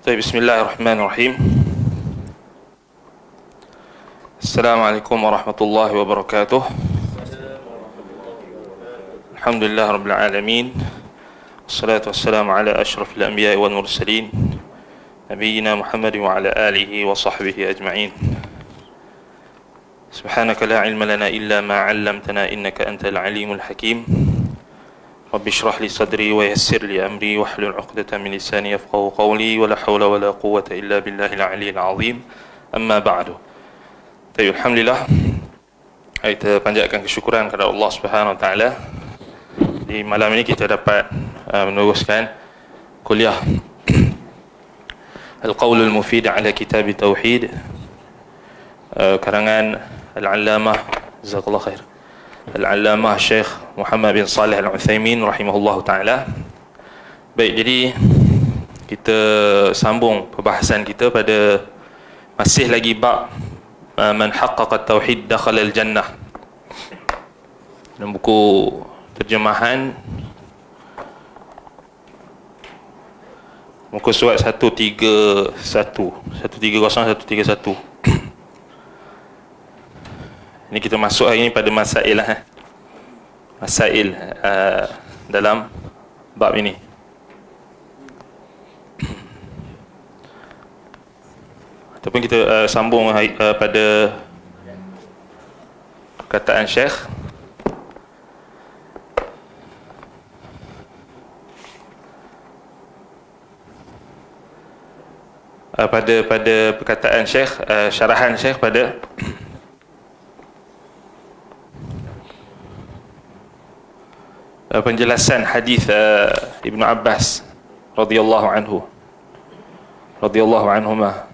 طيب بسم الله الرحمن الرحيم. السلام عليكم ورحمة الله وبركاته. الحمد لله رب العالمين، والصلاة والسلام على أشرف الأنبياء والمرسلين نبينا محمد وعلى آله وصحبه أجمعين. سبحانك لا علم لنا إلا ما علمتنا إنك أنت العليم الحكيم. رب اشرح لي صدري ويسر لي أمري واحلل عقدة من لساني يفقهوا قولي ولا حول ولا قوة إلا بالله العلي العظيم. أما بعد. طيب Alhamdulillah, kita panjatkan kesyukuran kepada Allah Subhanahu Wa Taala. Di malam ini kita dapat meneruskan kuliah Al-Qaulul Mufid ala Kitab Tauhid karangan Al-Allamah jazakallahu khair Al-Allamah Syekh Muhammad bin Salih Al-Utsaimin rahimahullahu taala. Baik, jadi kita sambung perbahasan kita pada masih lagi bab man haqqaqa tauhid dakhala al-jannah. Dalam buku terjemahan muka surat 130 131. Ini kita masuk hari ini pada masail dalam bab ini. Ataupun kita sambung pada perkataan Syekh pada perkataan Syekh, syarahan Syekh pada penjelasan hadis Ibnu Abbas radhiyallahu anhuma,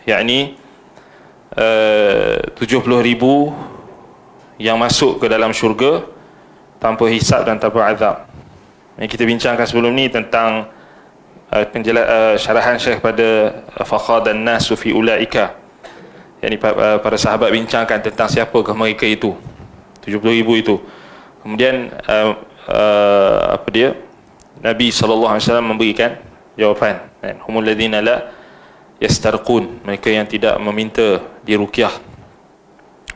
yakni 70,000 yang masuk ke dalam syurga tanpa hisab dan tanpa azab. Yang kita bincangkan sebelum ni tentang syarahan Syekh pada faqadan nasu fi ulaika, yakni para sahabat bincangkan tentang siapakah mereka itu 70,000 itu. Kemudian Nabi SAW memberikan jawapan, humul ladzina la yastarqun, mereka yang tidak meminta diruqyah,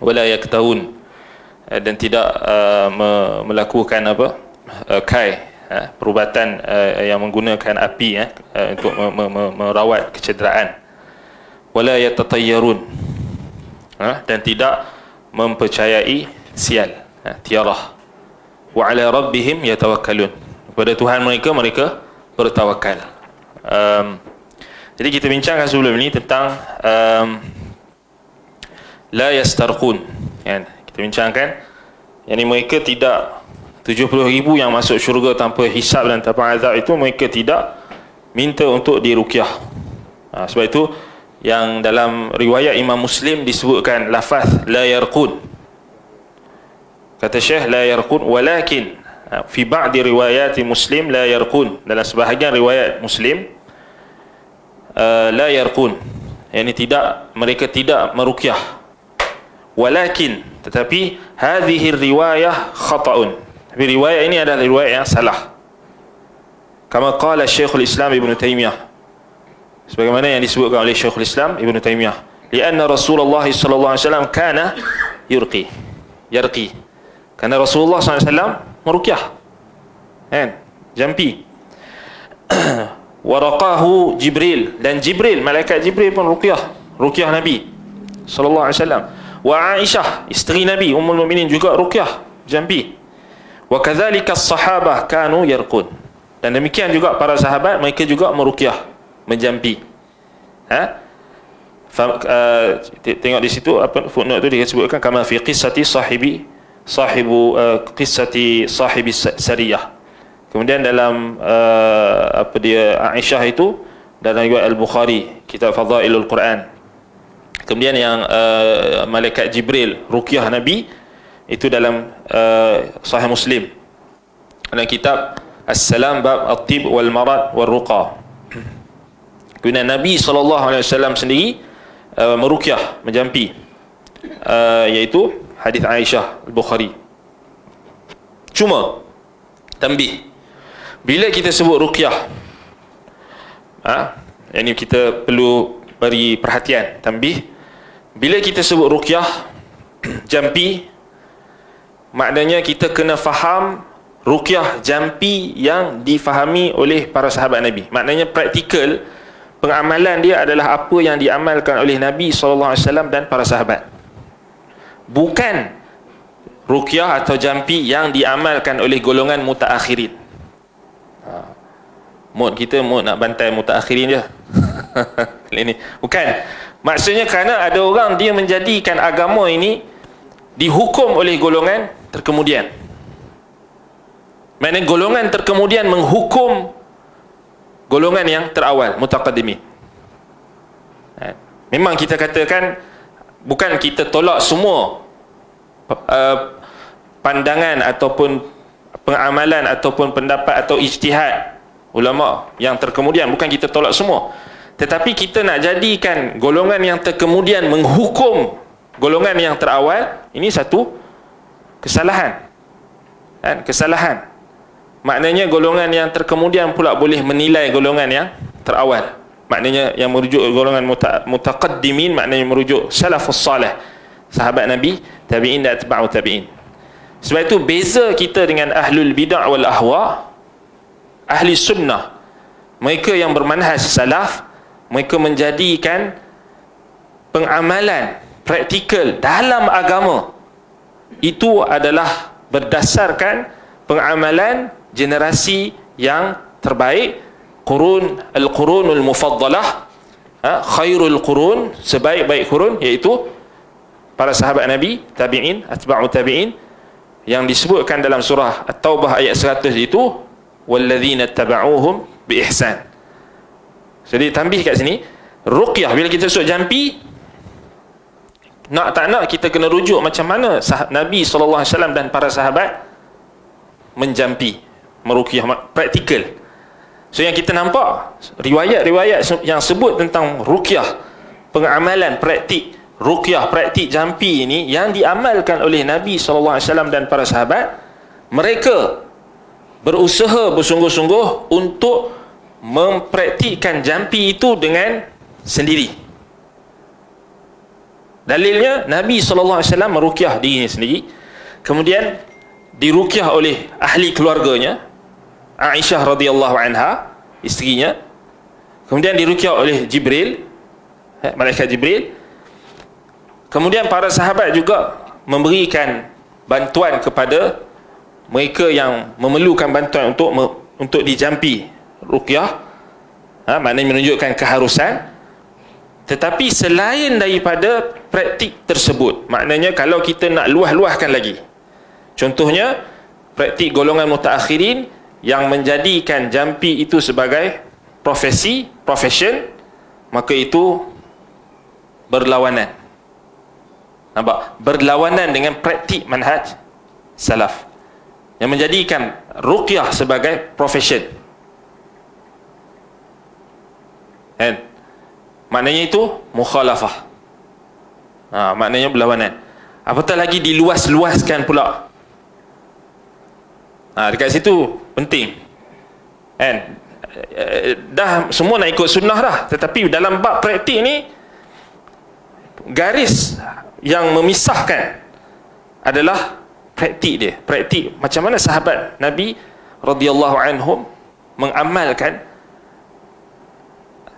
wala yaktahun, dan tidak melakukan perubatan yang menggunakan api untuk merawat kecederaan, wala yatatayyarun, dan tidak mempercayai sial, tiarah, wa ala rabbihim yatawakkalun, kepada Tuhan mereka bertawakal. Jadi kita bincangkan sebelum ini tentang la yastarqun, kita bincangkan yakni mereka tidak 70,000 yang masuk syurga tanpa hisab dan tanpa azab itu, mereka tidak minta untuk diruqyah. Sebab itu yang dalam riwayat Imam Muslim disebutkan lafaz la yarqun. Kata Syekh la yarqun, walakin fi ba'di riwayat Muslim la yarqun, dalam sebahagian riwayat Muslim la yarqun, yakni mereka tidak meruqyah. Walakin, tetapi hadhihi riwayah khata'un, tapi riwayat ini adalah riwayat yang salah. Kama qala Syekhul Islam Ibn Taymiyah, sebagaimana yang disebutkan oleh Syekhul Islam Ibn Taymiyah, lianna Rasulullah sallallahu alaihi wasallam kana yarqi, karena Rasulullah SAW meruqyah, jampi. Waraqahu Jibril, dan Jibril, malaikat Jibril pun ruqyah Nabi sallallahu alaihi wasallam. Wa Aisyah, isteri Nabi Ummul Mukminin, juga ruqyah, jampi. Wa kadzalika as-sahabah kanu yarqun, dan demikian juga para sahabat, mereka juga meruqyah, menjampi. Tengok di situ footnote tu disebutkan kama fi qissati qissati sahibi sariyah. Kemudian dalam Aisyah itu dalam riwayat Al-Bukhari, kitab Fadhailul Quran. Kemudian yang malaikat Jibril ruqyah Nabi itu dalam Sahih Muslim, dalam kitab As-Salam bab at-tib wal marad wal ruqa. Kemudian Nabi SAW sendiri meruqyah, menjampi, iaitu hadis Aisyah Al-Bukhari. Cuma tanbih, bila kita sebut ruqyah, Ini kita perlu beri perhatian, tambih. Bila kita sebut ruqyah jampi, maknanya kita kena faham ruqyah jampi yang difahami oleh para sahabat Nabi. Maknanya praktikal pengamalan dia adalah apa yang diamalkan oleh Nabi SAW dan para sahabat. Bukan ruqyah atau jampi yang diamalkan oleh golongan mutaakhirin. Mood kita nak bantai mutaakhirin je. Ini bukan. Maksudnya kerana ada orang dia menjadikan agama ini dihukum oleh golongan terkemudian. Maknanya golongan terkemudian menghukum golongan yang terawal, mutaqaddimin. Memang kita katakan bukan kita tolak semua pandangan ataupun pengamalan ataupun pendapat atau ijtihad ulama yang terkemudian, bukan kita tolak semua, tetapi kita nak jadikan golongan yang terkemudian menghukum golongan yang terawal, ini satu kesalahan. Kesalahan. Maknanya golongan yang terkemudian pula boleh menilai golongan yang terawal. Maknanya yang merujuk golongan mutaqaddimin, maknanya merujuk salafus salih, sahabat Nabi, tabi'in dan atba'u tabi'in. Sebab itu beza kita dengan ahlul bid'ah wal ahwa. Ahli sunnah, mereka yang bermanhaj salaf, mereka menjadikan pengamalan praktikal dalam agama itu adalah berdasarkan pengamalan generasi yang terbaik, al-qurunul mufaddalah, khairul qurun, sebaik-baik qurun, iaitu para sahabat Nabi, tabi'in, atba'u tabi'in, yang disebutkan dalam surah At-Taubah ayat 100 itu walladzina taba'uhum bi ihsan. Jadi tambih kat sini, ruqyah bila kita sebut jampi, nak tak nak kita kena rujuk macam mana Nabi SAW dan para sahabat menjampi, meruqyah, praktikal. So yang kita nampak riwayat-riwayat yang sebut tentang ruqyah, pengamalan praktik ruqyah, praktik jampi ini yang diamalkan oleh Nabi SAW dan para sahabat, mereka berusaha bersungguh-sungguh untuk mempraktikkan jampi itu dengan sendiri. Dalilnya Nabi SAW meruqyah dirinya sendiri, kemudian diruqyah oleh ahli keluarganya, Aisyah radhiyallahu anha, isterinya, kemudian diruqyah oleh Jibril, malaikat Jibril, kemudian para sahabat juga memberikan bantuan kepada mereka yang memerlukan bantuan untuk dijampi ruqyah, maknanya menunjukkan keharusan. Tetapi selain daripada praktik tersebut, maknanya kalau kita nak luah-luahkan lagi, contohnya praktik golongan mutaakhirin yang menjadikan jampi itu sebagai profession, maka itu berlawanan. Nampak? Berlawanan dengan praktik manhaj salaf yang menjadikan ruqyah sebagai profession. Kan? Maknanya itu mukhalafah. Maknanya berlawanan. Apatah lagi diluas-luaskan pula. Dekat situ penting. Kan? Dah semua nak ikut sunnah dah, tetapi dalam bab praktik ni, garis yang memisahkan adalah praktik dia. Praktik macam mana sahabat Nabi radhiyallahu anhum mengamalkan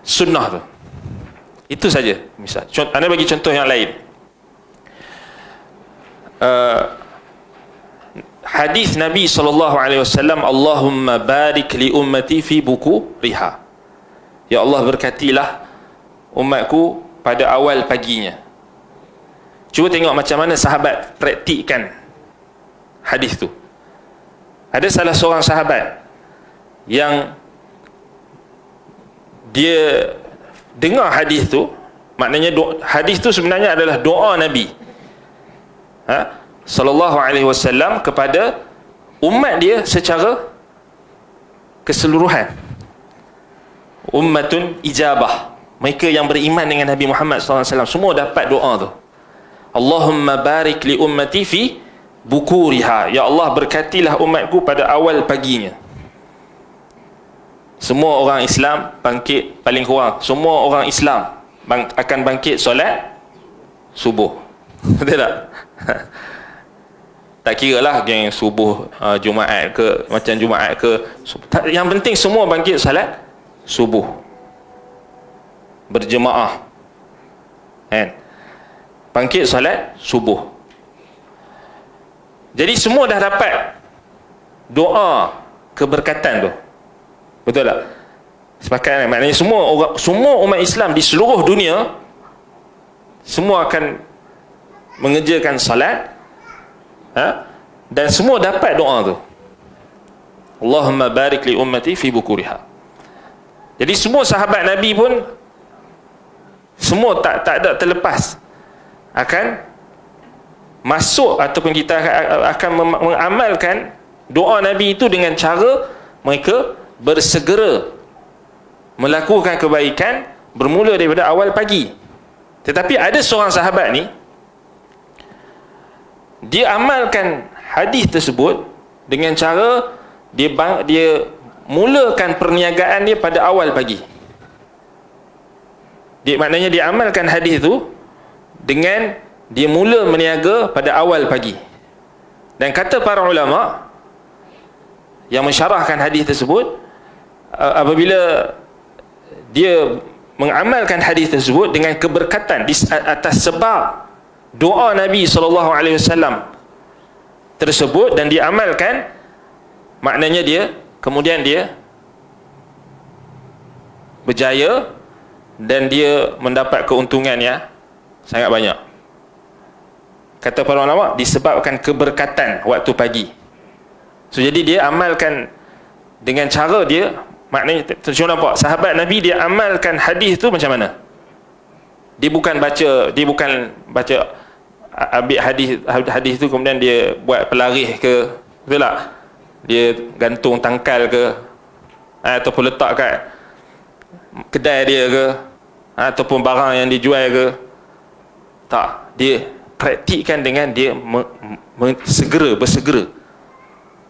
sunnah tu. Itu saja. Misal, anda bagi contoh yang lain. Hadis Nabi SAW, Allahumma barik li ummati fi buku riha. Ya Allah, berkatilah umatku pada awal paginya. Cuba tengok macam mana sahabat praktikkan hadis tu. Ada salah seorang sahabat yang dia dengar hadis tu, maknanya hadis tu sebenarnya adalah doa Nabi sallallahu alaihi wasallam kepada umat dia secara keseluruhan. Ummatun ijabah, mereka yang beriman dengan Nabi Muhammad sallallahu alaihi wasallam semua dapat doa tu. Allahumma barik li ummati fi bukuriha. Ya Allah, berkatilah umatku pada awal paginya. semua orang Islam bangkit, paling kurang semua orang Islam akan bangkit solat subuh. Betul tak? Tak kira lah yang subuh Jumaat ke, macam Jumaat ke, yang penting semua bangkit solat subuh berjemaah, kan? Bangkit solat subuh. Jadi semua dah dapat doa keberkatan tu. Betul tak? Sepakat kan? Maknanya semua umat Islam di seluruh dunia semua akan mengerjakan salat, dan semua dapat doa tu. Allahumma barik li ummati fi bukuriha. Jadi semua sahabat Nabi pun semua tak ada terlepas akan masuk ataupun kita akan mengamalkan doa Nabi itu dengan cara mereka bersegera melakukan kebaikan bermula daripada awal pagi. Tetapi ada seorang sahabat ni, dia amalkan hadis tersebut dengan cara dia mulakan perniagaan dia pada awal pagi. Maknanya dia amalkan hadis tu dengan dia mula berniaga pada awal pagi. Dan kata para ulama yang mensyarahkan hadis tersebut, apabila dia mengamalkan hadis tersebut dengan keberkatan atas sebab doa Nabi SAW tersebut dan dia amalkan, maknanya dia kemudian dia berjaya dan dia mendapat keuntungan yang sangat banyak. Kata para ulama, disebabkan keberkatan waktu pagi. So jadi dia amalkan dengan cara dia, maknanya cuma nampak sahabat Nabi dia amalkan hadis tu macam mana? Dia bukan baca ambil hadis tu kemudian dia buat pelaris ke, betul tak? Dia gantung tangkal ke, ataupun letak kat kedai dia ke, ataupun barang yang dijual ke. Tak, dia praktikkan dengan dia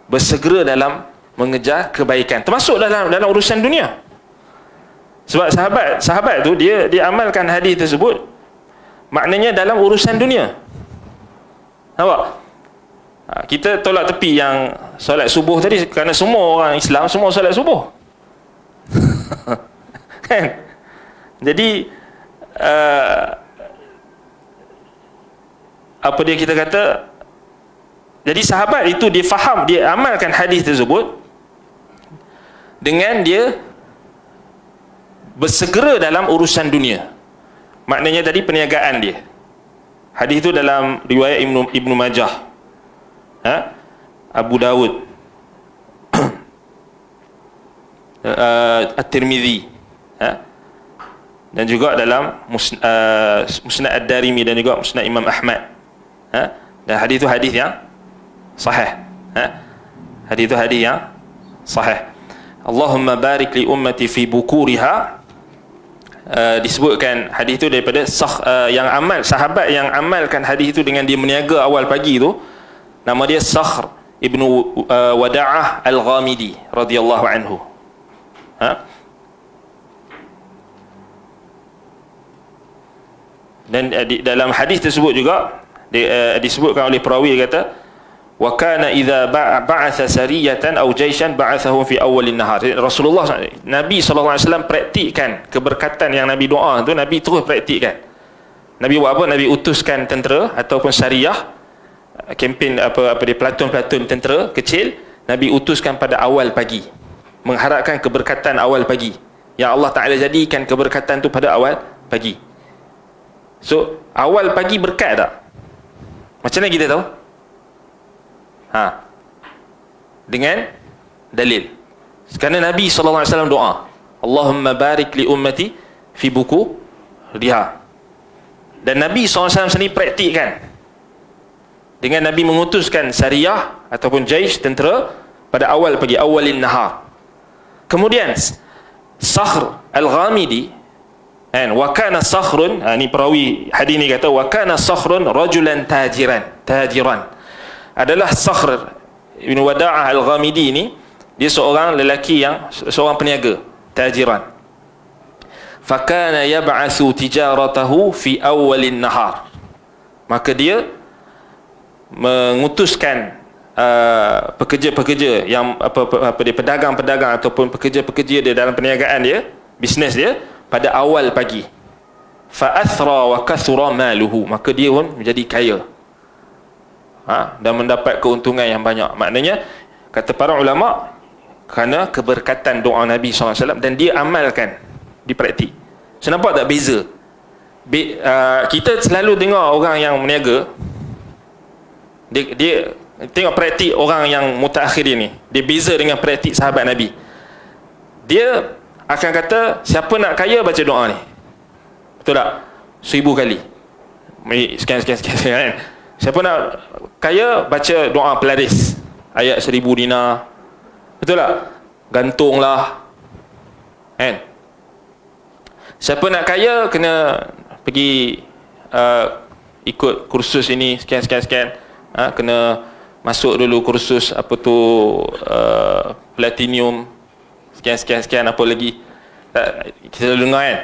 bersegera dalam mengejar kebaikan, termasuk dalam urusan dunia. Sebab sahabat tu dia amalkan hadis tersebut, maknanya dalam urusan dunia. Nampak? Kita tolak tepi yang solat subuh tadi, kerana semua orang Islam semua solat subuh. Kan? Jadi apa dia kita kata, jadi sahabat itu dia faham, dia amalkan hadis tersebut dengan dia bersegera dalam urusan dunia. Maknanya tadi perniagaan dia. Hadis itu dalam riwayat Ibnu Majah, Abu Dawud, At-Tirmidzi, dan juga dalam Musnad Ad-Darimi dan juga Musnad Imam Ahmad. Dan hadis itu hadis yang sahih. Hadis itu hadis yang sahih. Allahumma barik li ummati fi bukuriha. Disebutkan hadis itu daripada sahabat yang amalkan hadis itu dengan dia meniaga awal pagi itu, nama dia Sakhr ibnu Wada'ah Al-Ghamidi radhiyallahu anhu. Dan dalam hadis tersebut juga disebutkan oleh perawi, kata wa kana idza ba'atha sariyatan aw jaishan ba'athahum fi awwalin nahar. Rasulullah Nabi SAW praktikkan keberkatan yang Nabi doa tu, Nabi terus praktikkan. Nabi buat apa? Nabi utuskan tentera ataupun sariyah, kempen apa dia, pelantun tentera kecil, Nabi utuskan pada awal pagi, mengharapkan keberkatan awal pagi. Ya Allah Ta'ala jadikan keberkatan tu pada awal pagi. So awal pagi berkat tak? Macam mana kita tahu? Dengan dalil. Kerana Nabi SAW doa, Allahumma barik li ummati fi buku riha. Dan Nabi SAW sendiri praktikkan dengan Nabi mengutuskan sariyah ataupun jaish, tentera, pada awal pagi, awalin nahar. Kemudian Sakhr Al-Ghamidi, wa kana Sakhrun, ni perawi hadis ni kata, wa kana Sakhrun rajulan tajiran. Adalah Sakhr Ibn Wada'ah Al-Ghamidi ni Dia seorang lelaki yang seorang peniaga, tajiran. Fakana yab'atsu tijaratahu fi awwalin nahar. Maka dia mengutuskan pekerja-pekerja yang dia pedagang-pedagang ataupun pekerja-pekerja dia dalam perniagaan dia, bisnes dia pada awal pagi. Fa athra wa kathura maluhu. Maka dia pun menjadi kaya. Dan mendapat keuntungan yang banyak. Maknanya kata para ulama, kerana keberkatan doa Nabi SAW dan dia amalkan di praktik. So, nampak tak beza? Kita selalu dengar orang yang meniaga, dia tengok praktik orang yang mutaakhirin ni, dia beza dengan praktik sahabat Nabi. Dia akan kata, siapa nak kaya baca doa ni, betul tak? 1000 kali, sekian kan? Siapa nak kaya baca doa pelaris, ayat 1000 dinar, betul tak? Gantunglah, kan? Siapa nak kaya kena pergi ikut kursus ini sekian, kena masuk dulu kursus apa tu platinum sekian, apa lagi kita dengar kan.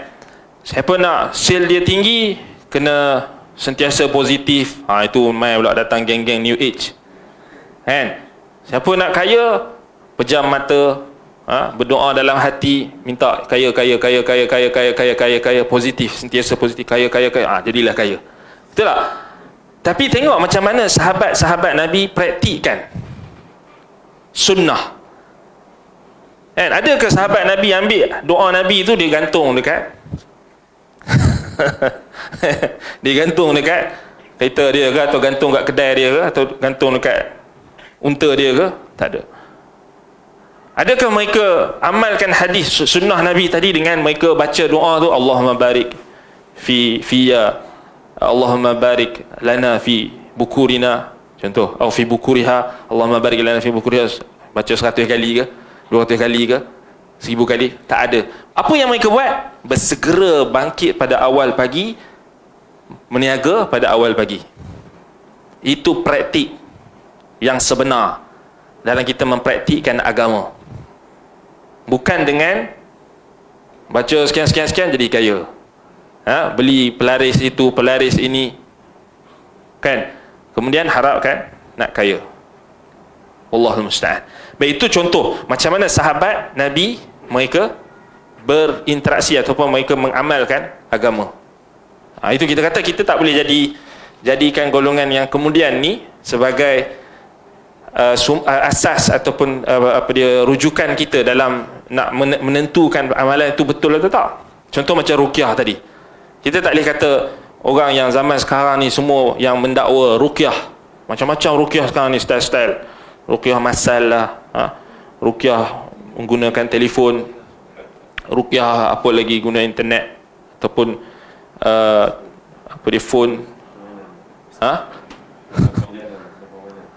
Siapa nak sale dia tinggi kena sentiasa positif. Itu mai pula datang geng-geng new age kan. Siapa nak kaya pejam mata, berdoa dalam hati, minta kaya, positif, sentiasa positif, kaya, jadilah kaya. Betul tak? Tapi tengok macam mana sahabat-sahabat Nabi praktikkan sunnah. Kan? Adakah sahabat Nabi ambil doa Nabi tu dia gantung dekat dia gantung dekat kereta dia ke, atau gantung kat kedai dia ke, atau gantung dekat unta dia ke? Tak ada. Adakah mereka amalkan hadis sunnah Nabi tadi dengan mereka baca doa tu, Allahumma barik fiya, Allahumma barik lana fi bukurina, contoh, atau fi bukuriha, Allahumma barik lana fi bukuriha, baca 100 kali ke, 200 kali ke, 1000 kali? Tak ada. Apa yang mereka buat? Bersegera bangkit pada awal pagi, meniaga pada awal pagi. Itu praktik yang sebenar dalam kita mempraktikkan agama. Bukan dengan baca sekian jadi kaya, beli pelaris itu, pelaris ini, kan, kemudian harapkan nak kaya. Allahul musta'an. Baik, itu contoh macam mana sahabat Nabi mereka berinteraksi ataupun mereka mengamalkan agama. Itu kita kata kita tak boleh jadikan golongan yang kemudian ni sebagai asas ataupun rujukan kita dalam nak menentukan amalan itu betul atau tak. Contoh macam ruqyah tadi, kita tak boleh kata orang yang zaman sekarang ni semua yang mendakwa ruqyah, macam-macam ruqyah sekarang ni, style ruqyah masal lah, ruqyah menggunakan telefon, ruqyah apa lagi guna internet ataupun apa dia phone,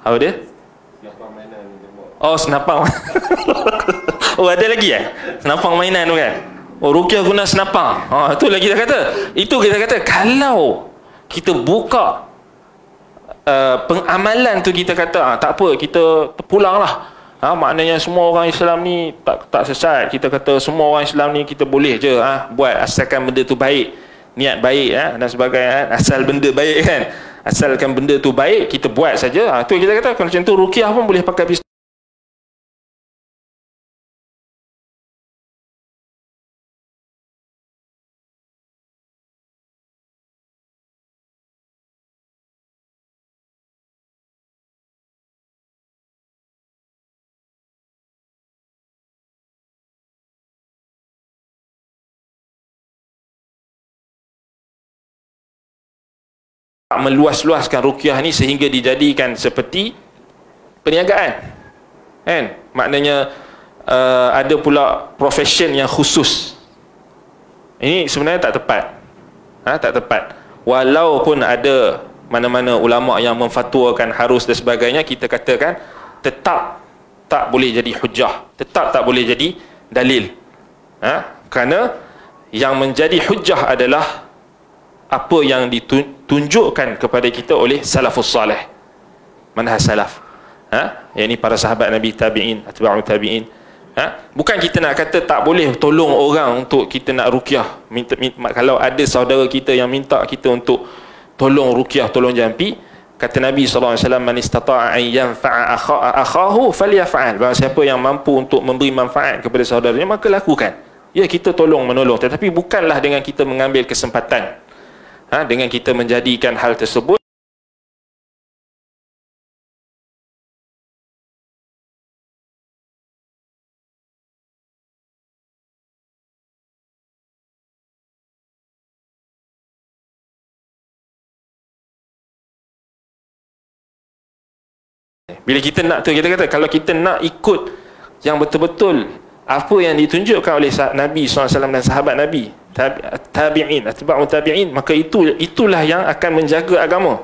apa dia? Senapang. Ada lagi senapang mainan tu kan. Ruqyah guna senapang. Itu lagi kita kata. Itu kita kata kalau kita buka pengamalan tu, kita kata tak apa, kita terpulanglah. Maknanya semua orang Islam ni tak sesat. Kita kata semua orang Islam ni kita boleh je buat asalkan benda tu baik, niat baik dan sebagainya. Asal benda baik kan. Asalkan benda tu baik, kita buat saja. Tu kita kata kalau macam tu ruqyah pun boleh pakai pistol. Meluas-luaskan ruqyah ni sehingga dijadikan seperti perniagaan, kan? Maknanya ada pula profession yang khusus. Ini sebenarnya tak tepat. Tak tepat. Walaupun ada mana-mana ulama yang memfatwakan harus dan sebagainya, kita katakan tetap tak boleh jadi hujah, tetap tak boleh jadi dalil. Kerana yang menjadi hujah adalah apa yang ditunjukkan kepada kita oleh salafus salih, manhaj salaf. Yang ini para sahabat Nabi, tabi'in, atba'u tabi'in. Bukan kita nak kata tak boleh tolong orang untuk kita nak ruqyah. Kalau ada saudara kita yang minta kita untuk tolong ruqyah, tolong jampi, kata Nabi SAW, man istata'a an yanfa'a akhahu falyaf'al. Bahawa siapa yang mampu untuk memberi manfaat kepada saudaranya, maka lakukan. Ya, kita tolong menolong, tetapi bukanlah dengan kita mengambil kesempatan, dengan kita menjadikan hal tersebut bila kita nak tu, kita kata kalau kita nak ikut yang betul-betul apa yang ditunjukkan oleh Nabi SAW dan sahabat Nabi, tabi'in, atba'u tabi'in, maka itulah yang akan menjaga agama,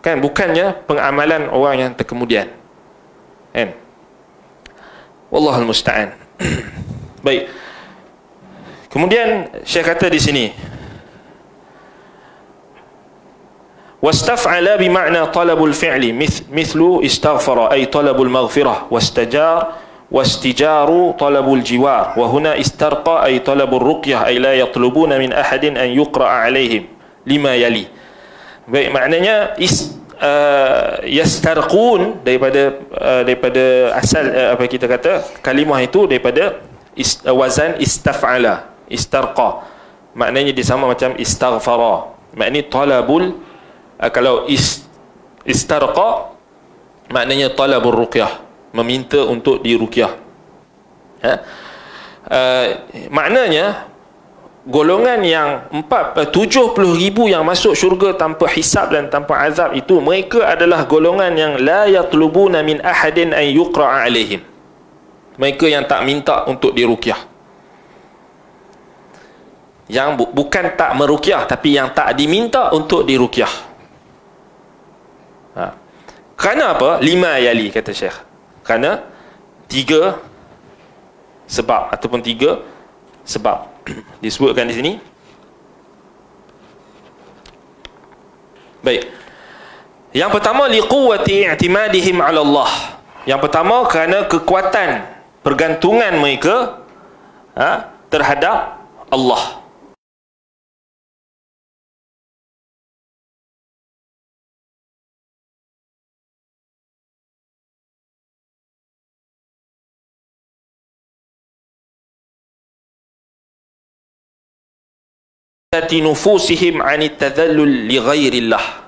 kan? Bukannya pengamalan orang yang terkemudian, kan? Wallahul musta'an. Baik, kemudian Syekh kata di sini, واستفعل بمعنى طلب الفعل مثل استغفر أي طلب المغفرة، واستجار واستجار طلب الجوار، وهنا استرقى أي طلب الرقية أي لا يطلبون من أحد أن يقرأ عليهم لما يلي. Baik, maknanya yastarqun daripada asal apa kita kata kalimah itu daripada wazan istaf'ala, istarqa, maknanya dia sama macam istaghfara, maknanya talabul. Kalau istarqa maknanya talabur ruqyah, meminta untuk diruqyah. Maknanya golongan yang 70,000 yang masuk syurga tanpa hisab dan tanpa azab itu, mereka adalah golongan yang la yatlubuna min ahadin an yuqra'a alaihim, mereka yang tak minta untuk diruqyah, yang bukan tak meruqyah, tapi yang tak diminta untuk diruqyah. Kerana apa? 5 yali, kata Syekh. Kerana 3 sebab ataupun 3 sebab disebutkan di sini. Baik. Yang pertama, liquwwati i'timadihim 'ala Allah. Yang pertama kerana kekuatan pergantungan mereka terhadap Allah. Nufusihim 'ani tadhallul li ghairillah.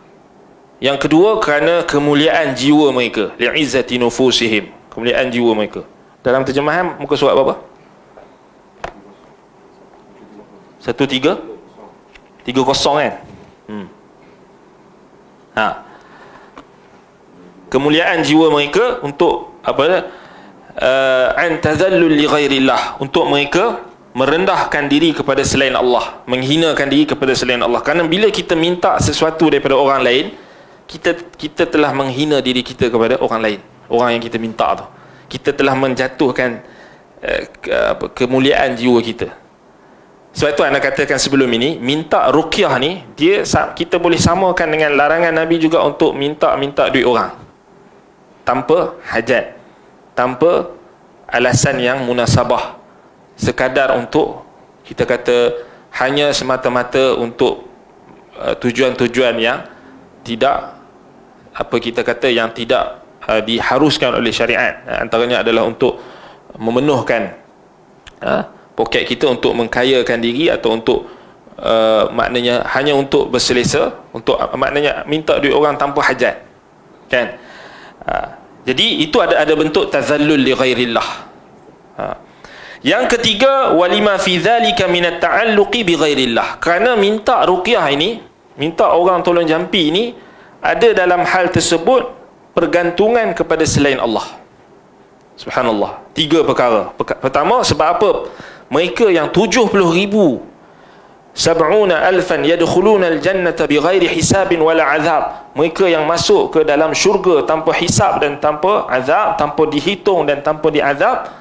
Yang kedua kerana kemuliaan jiwa mereka, li'izzati nufusihim, kemuliaan jiwa mereka. Dalam terjemahan muka surat berapa? 1330 kan? Kemuliaan jiwa mereka untuk apa? An tadhallul li ghairillah, untuk mereka merendahkan diri kepada selain Allah, menghinakan diri kepada selain Allah. Kerana bila kita minta sesuatu daripada orang lain, kita telah menghina diri kita kepada orang lain, orang yang kita minta tu. Kita telah menjatuhkan kemuliaan jiwa kita. Sebab itu anda katakan sebelum ini, minta ruqyah ni, kita boleh samakan dengan larangan Nabi juga untuk minta duit orang tanpa hajat, tanpa alasan yang munasabah, sekadar untuk kita kata hanya semata-mata untuk tujuan-tujuan yang tidak apa kita kata yang tidak diharuskan oleh syariat. Antaranya adalah untuk memenuhkan poket kita, untuk mengkayakan diri, atau untuk maknanya hanya untuk berselesa, untuk maknanya minta duit orang tanpa hajat, kan? Jadi itu ada bentuk tazallul li ghairillah. Yang ketiga, walima fi dzalika min at-ta'alluqi bi ghairillah. Kerana minta ruqyah ini, minta orang tolong jampi ini, ada dalam hal tersebut pergantungan kepada selain Allah. Subhanallah. 3 perkara. Pertama, sebab apa? Mereka yang 70,000, 70,000 yadkhuluna al-jannata bighairi hisabin wala azab, mereka yang masuk ke dalam syurga tanpa hisab dan tanpa azab, tanpa dihitung dan tanpa diazab,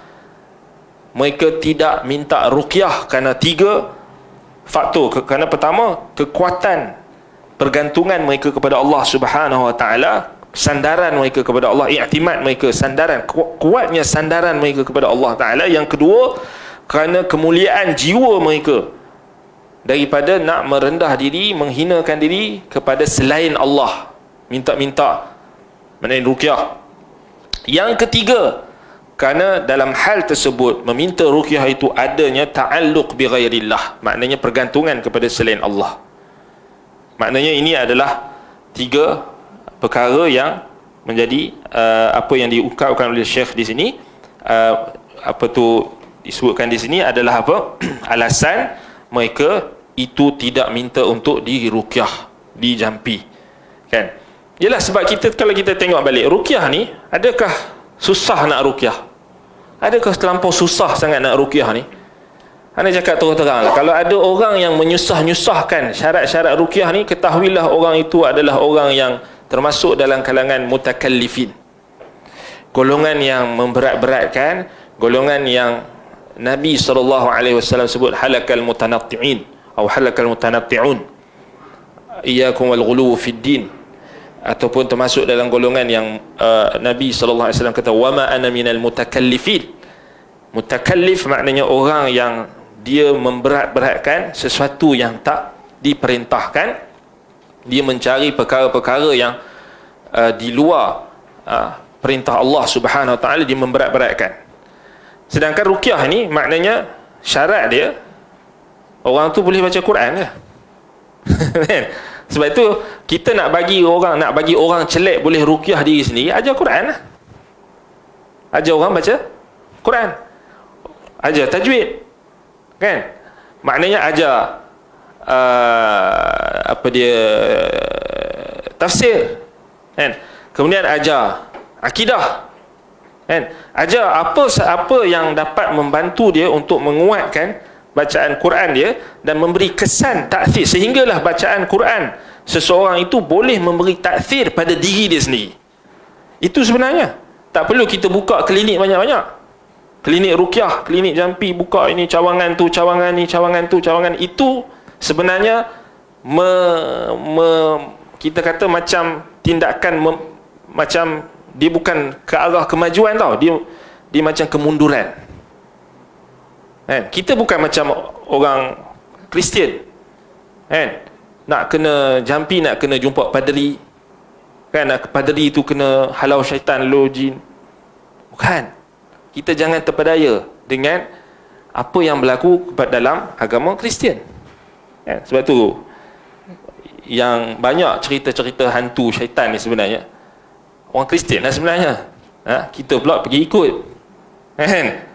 mereka tidak minta ruqyah kerana 3 faktor. Kerana pertama, kekuatan pergantungan mereka kepada Allah Subhanahu wa taala, sandaran mereka kepada Allah, i'timad mereka, sandaran, kuatnya sandaran mereka kepada Allah Ta'ala. Yang kedua, kerana kemuliaan jiwa mereka daripada nak merendah diri, menghinakan diri kepada selain Allah, minta-minta, maknanya ruqyah. Yang ketiga, kerana dalam hal tersebut meminta ruqyah itu adanya ta'alluq bi ghairillah, maknanya pergantungan kepada selain Allah. Maknanya ini adalah tiga perkara yang menjadi apa yang diungkapkan oleh Syekh di sini. Apa tu disebutkan di sini adalah apa? Alasan mereka itu tidak minta untuk diruqyah, dijampi, kan? Yalah, sebab kita, kalau kita tengok balik ruqyah ni, adakah susah nak ruqyah? Adakah terlampau susah sangat nak ruqyah ni? Anda cakap terang-terang lah, kalau ada orang yang menyusah-nyusahkan syarat-syarat ruqyah ni, ketahuilah orang itu adalah orang yang termasuk dalam kalangan mutakallifin, golongan yang memberat-beratkan, golongan yang Nabi SAW sebut halakal mutanatti'in atau halakal mutanatti'un, iyyakum wal ghuluw fid din, ataupun termasuk dalam golongan yang Nabi SAW kata wama ana minal mutakallifin. Mutakallif maknanya orang yang dia memberat-beratkan sesuatu yang tak diperintahkan, dia mencari perkara-perkara yang di luar perintah Allah Subhanahu Wa Taala, dia memberat-beratkan. Sedangkan ruqyah ni maknanya syarat dia orang tu boleh baca Quran ke? Sebab itu kita nak bagi orang celek boleh ruqyah diri sendiri, ajar Quran lah. Ajar orang baca Quran, ajar tajwid, kan? Maknanya ajar tafsir, kan? Kemudian ajar akidah, kan? Ajar apa yang dapat membantu dia untuk menguatkan bacaan Quran dia dan memberi kesan ta'thir, sehinggalah bacaan Quran seseorang itu boleh memberi ta'thir pada diri dia sendiri. Itu sebenarnya tak perlu kita buka klinik banyak-banyak, klinik ruqyah, klinik jampi, buka ini cawangan tu, cawangan ni, cawangan tu, cawangan itu. Sebenarnya kita kata macam tindakan macam dia bukan ke arah kemajuan tau, dia macam kemunduran. Kita bukan macam orang Kristian, nak kena jampi, nak kena jumpa paderi, kan? Paderi itu kena halau syaitan, lo jin. Bukan. Kita jangan terpedaya dengan apa yang berlaku dalam agama Kristian. Sebab tu yang banyak cerita-cerita hantu syaitan ni sebenarnya orang Kristian lah sebenarnya. Kita pula pergi ikut, kan?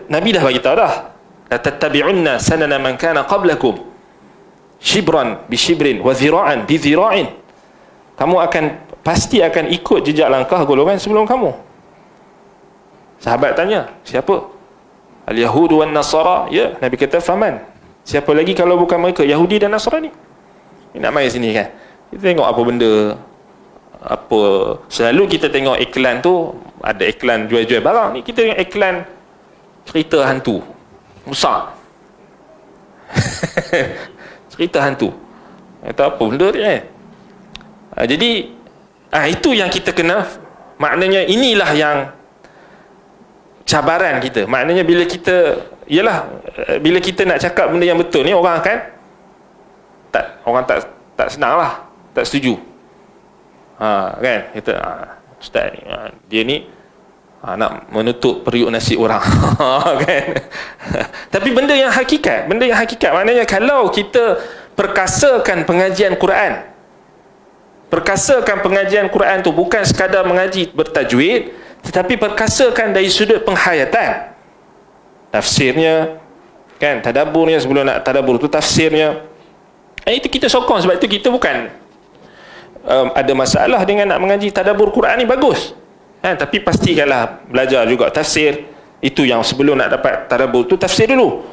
Nabi dah bagi tahu dah, la tattabi'unna sanana man kana qablakum shibran bi shibrin wa dhira'an bi dhira'in. Kamu pasti akan ikut jejak langkah golongan sebelum kamu. Sahabat tanya, siapa? Al-Yahud wan Nasara. Ya, Nabi kata faman, siapa lagi kalau bukan mereka, Yahudi dan Nasrani. Ini nak main sini, kan? Kita tengok apa benda, apa selalu kita tengok iklan tu, ada iklan jual-jual barang. Ni kita tengok iklan cerita hantu Musa. Cerita hantu. Kata apa benda ni, jadi itu yang kita kena, maknanya inilah yang cabaran kita. Maknanya bila kita, bila kita nak cakap benda yang betul ni, orang tak senang lah, tak setuju. Kan? Kita ustaz ni, dia ni nak menutup periuk nasi orang. Kan? Tapi benda yang hakikat, maknanya kalau kita perkasakan pengajian Quran, tu bukan sekadar mengaji bertajwid, tetapi perkasakan dari sudut penghayatan, tafsirnya, kan, tadaburnya, sebelum nak tadabur tu tafsirnya. Itu kita sokong. Sebab itu kita bukan ada masalah dengan nak mengaji tadabur Quran ni, bagus, tapi pastikanlah belajar juga tafsir. Itu yang sebelum nak dapat tadabur tu, tafsir dulu,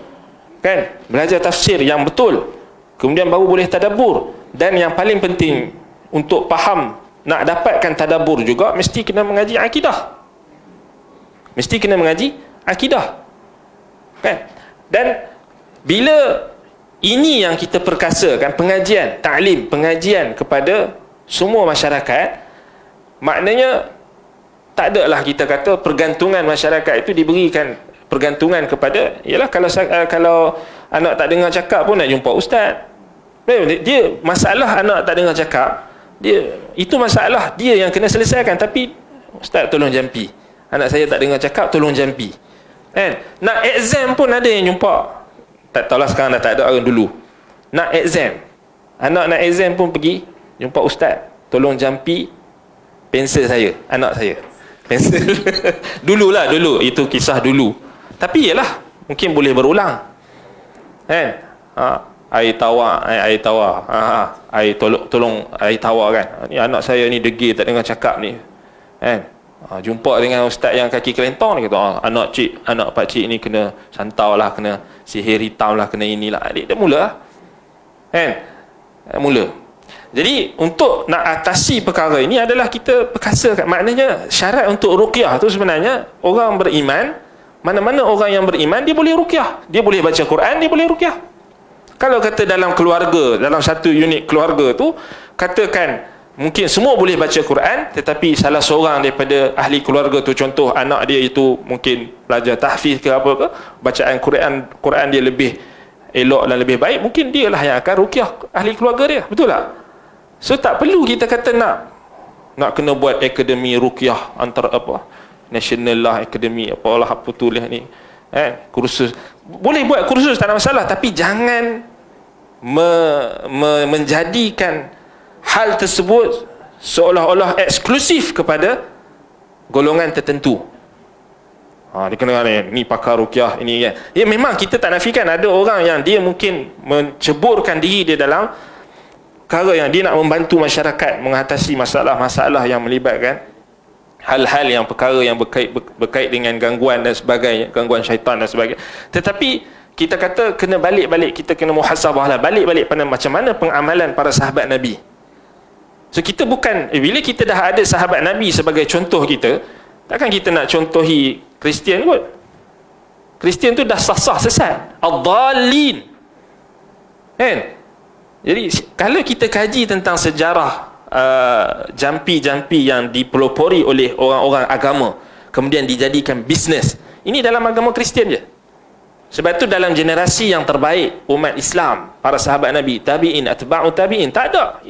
kan? Belajar tafsir yang betul, kemudian baru boleh tadabur. Dan yang paling penting untuk faham, nak dapatkan tadabur juga, mesti kena mengaji akidah. Kan? Dan bila ini yang kita perkasakan, pengajian ta'lim, pengajian kepada semua masyarakat, maknanya tak ada lah kita kata pergantungan masyarakat itu diberikan pergantungan kepada, ialah kalau anak tak dengar cakap pun nak jumpa ustaz. Dia masalah anak tak dengar cakap, itu masalah dia yang kena selesaikan. Tapi ustaz tolong jampi, anak saya tak dengar cakap, tolong jampi. Nak exam pun ada yang jumpa, tak tahulah sekarang dah tak ada, orang dulu nak exam, anak nak exam pun pergi jumpa ustaz, tolong jampi pensel saya, anak saya pensel. Dulu itu kisah dulu. Tapi yalah, mungkin boleh berulang, air tawar, air tolong air tawar kan, ni anak saya ni degil tak dengar cakap ni, jumpa dengan ustaz yang kaki kelentong, dia kata anak pak cik ni kena santau lah, kena sihir hitam lah, kena inilah. Dia mula mula. Jadi untuk nak atasi perkara ini adalah kita perkasakan. Maknanya syarat untuk ruqyah tu sebenarnya orang beriman, mana-mana orang yang beriman dia boleh ruqyah, dia boleh baca Quran, dia boleh ruqyah. Kalau kata dalam keluarga, dalam satu unit keluarga tu, katakan mungkin semua boleh baca Quran, tetapi salah seorang daripada ahli keluarga tu, contoh anak dia itu mungkin belajar tahfiz ke apa ke, bacaan Quran dia lebih elok dan lebih baik, mungkin dia lah yang akan ruqyah ahli keluarga dia. Betul tak? So tak perlu kita kata nak kena buat akademi ruqyah antara apa, national lah, akademi apalah apa tulis ni, kursus. Boleh buat kursus, tak ada masalah, tapi jangan menjadikan hal tersebut seolah-olah eksklusif kepada golongan tertentu. Dia kena ni pakar ruqyah ini kan. Ya, memang kita tak nafikan ada orang yang dia mungkin menceburkan diri dia dalam perkara yang dia nak membantu masyarakat mengatasi masalah-masalah yang melibatkan hal-hal yang perkara yang berkait dengan gangguan dan sebagainya, gangguan syaitan dan sebagainya. Tetapi kita kata kena balik-balik, kita kena muhasabah lah, balik-balik pada macam mana pengamalan para sahabat Nabi. So kita bukan, bila kita dah ada sahabat Nabi sebagai contoh kita, takkan kita nak contohi Kristian kot. Kristian tu dah sah-sah sesat, ad-dallin, Jadi kalau kita kaji tentang sejarah jampi-jampi yang dipelopori oleh orang-orang agama kemudian dijadikan bisnes, ini dalam agama Kristian je. Sebab tu dalam generasi yang terbaik umat Islam, para sahabat Nabi, tabi'in, atba'u tabi'in, tak ada,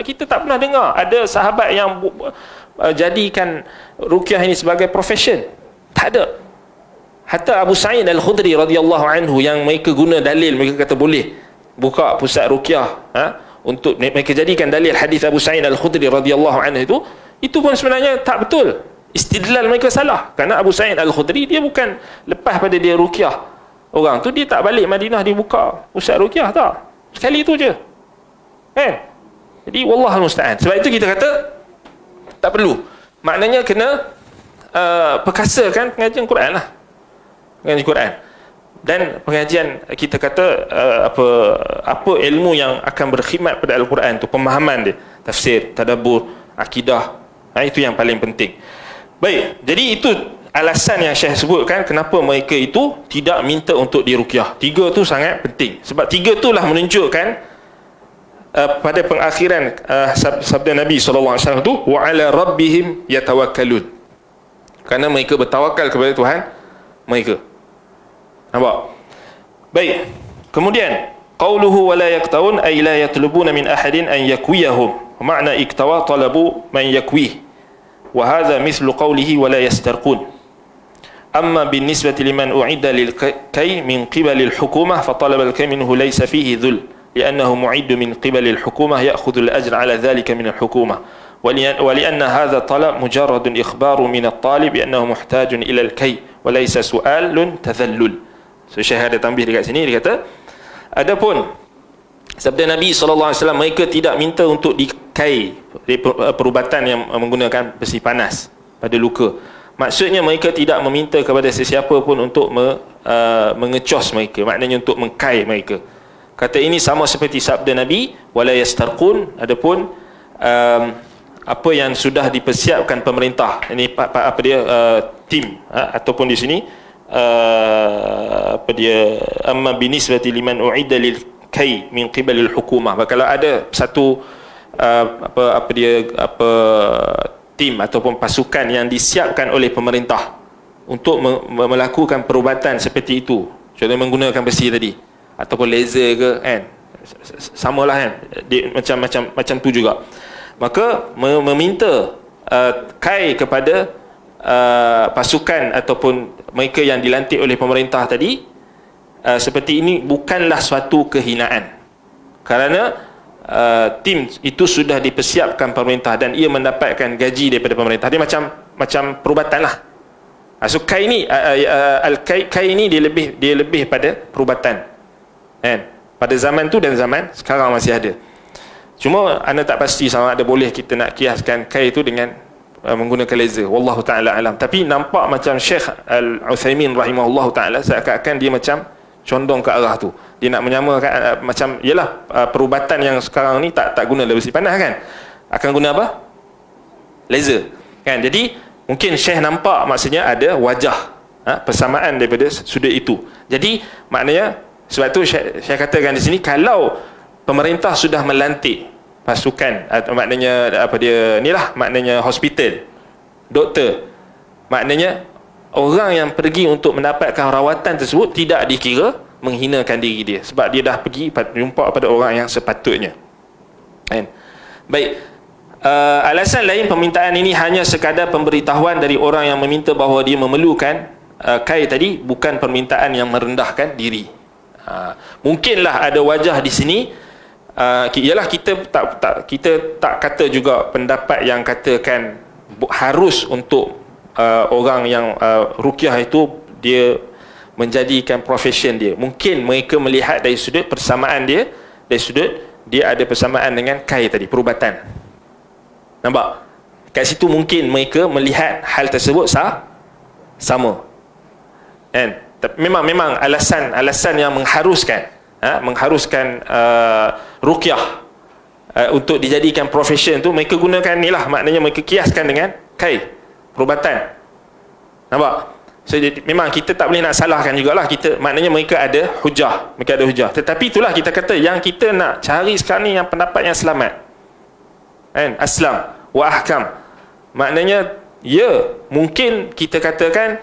kita tak pernah dengar ada sahabat yang jadikan ruqyah ini sebagai profession. Tak ada. Hatta Abu Sa'id Al-Khudri radhiyallahu anhu, yang mereka guna dalil, mereka kata boleh buka pusat ruqyah, untuk mereka jadikan dalil hadis Abu Sa'id Al-Khudri radhiyallahu anhu itu pun sebenarnya tak betul. Istidlal mereka salah, kerana Abu Sa'id Al-Khudri dia bukan lepas pada dia ruqyah orang tu, dia tak balik Madinah dia buka pusat ruqyah, tak, sekali tu je, Jadi wallahul musta'an. Sebab itu kita kata tak perlu, maknanya kena perkasakan pengajian Quran lah, pengajian Quran. Dan pengajian kita kata apa ilmu yang akan berkhidmat pada Al-Quran tu, pemahaman dia, tafsir, tadabbur, akidah, itu yang paling penting. Baik, jadi itu alasan yang Syekh sebutkan kenapa mereka itu tidak minta untuk diruqyah. Tiga tu sangat penting, sebab tiga tu lah menunjukkan pada pengakhiran sabda Nabi SAW tu, wa ala rabbihim yatawakkalun, kerana mereka bertawakal kepada Tuhan mereka. Nampak? Baik. Kemudian qauluhu wa la yaqtaun ay la yatlubuna min ahadin an yakwiyahum. Makna iktawa talabu man yakwih. Wa hadha mithlu qawlihi wa la yastarqun. Amma بالنسبة لمن أعد للكي من قبل الحكومة فطلب الكي منه ليس فيه ذل لأنه معد من قبل الحكومة يأخذ الأجر على ذلك من الحكومة ولأن هذا طلب مجرد إخبار من الطالب بأنه محتاج إلى الكي وليس سؤال تذلل. So Syekh ada tambih dekat sini, dia kata adapun sabda Nabi SAW, mereka tidak minta untuk dikai perubatan yang menggunakan besi panas pada luka. Maksudnya mereka tidak meminta kepada sesiapa pun untuk mengecos mereka, maknanya untuk mengkai mereka. Kata ini sama seperti sabda Nabi wala yastarqun. Adapun apa yang sudah dipersiapkan pemerintah, ini apa dia tim ataupun di sini apa dia, amma binisbati liman u'idda lil kay min qibalil hukumah. Kalau ada satu tim ataupun pasukan yang disiapkan oleh pemerintah untuk melakukan perubatan seperti itu, contohnya menggunakan besi tadi ataupun laser ke, kan, samalah kan, macam tu juga, maka meminta kai kepada pasukan ataupun mereka yang dilantik oleh pemerintah tadi seperti ini bukanlah suatu kehinaan, kerana tim itu sudah dipersiapkan pemerintah dan ia mendapatkan gaji daripada pemerintah. Dia macam perubatan lah. So kai ni kai ni dia lebih pada perubatan, kan? Pada zaman tu dan zaman sekarang masih ada. Cuma anda tak pasti sama ada boleh kita nak kiaskan kai itu dengan menggunakan laser. Wallahu taala alam. Tapi nampak macam Syekh Al-Utsaimin rahimahullahu taala seakan-akan dia macam condong ke arah tu. Dia nak menyamakan macam yalah perubatan yang sekarang ni tak guna besi panas kan. Akan guna apa? Laser. Kan? Jadi mungkin Syekh nampak maksudnya ada wajah persamaan daripada sudut itu. Jadi maknanya sebab tu saya katakan di sini, kalau pemerintah sudah melantik pasukan atau maknanya apa dia nilah, maknanya hospital, doktor, maknanya orang yang pergi untuk mendapatkan rawatan tersebut tidak dikira menghinakan diri dia, sebab dia dah pergi jumpa pada orang yang sepatutnya, kan? Baik, alasan lain permintaan ini hanya sekadar pemberitahuan dari orang yang meminta bahawa dia memerlukan kai tadi, bukan permintaan yang merendahkan diri. Mungkinlah ada wajah di sini, ialah kita tak kata juga pendapat yang katakan harus untuk orang yang ruqyah itu dia menjadikan profession dia. Mungkin mereka melihat dari sudut persamaan dia, dari sudut dia ada persamaan dengan kai tadi, perubatan. Nampak? Kat situ mungkin mereka melihat hal tersebut sama. Kan? Memang alasan yang mengharuskan ruqyah untuk dijadikan profession tu, mereka gunakan ni lah, maknanya mereka kiaskan dengan kai, perubatan. Nampak? So, memang kita tak boleh nak salahkan jugalah, maknanya mereka ada hujah, tetapi itulah kita kata yang kita nak cari sekarang ni yang pendapat yang selamat, kan? Aslam wa ahkam, maknanya ya, mungkin kita katakan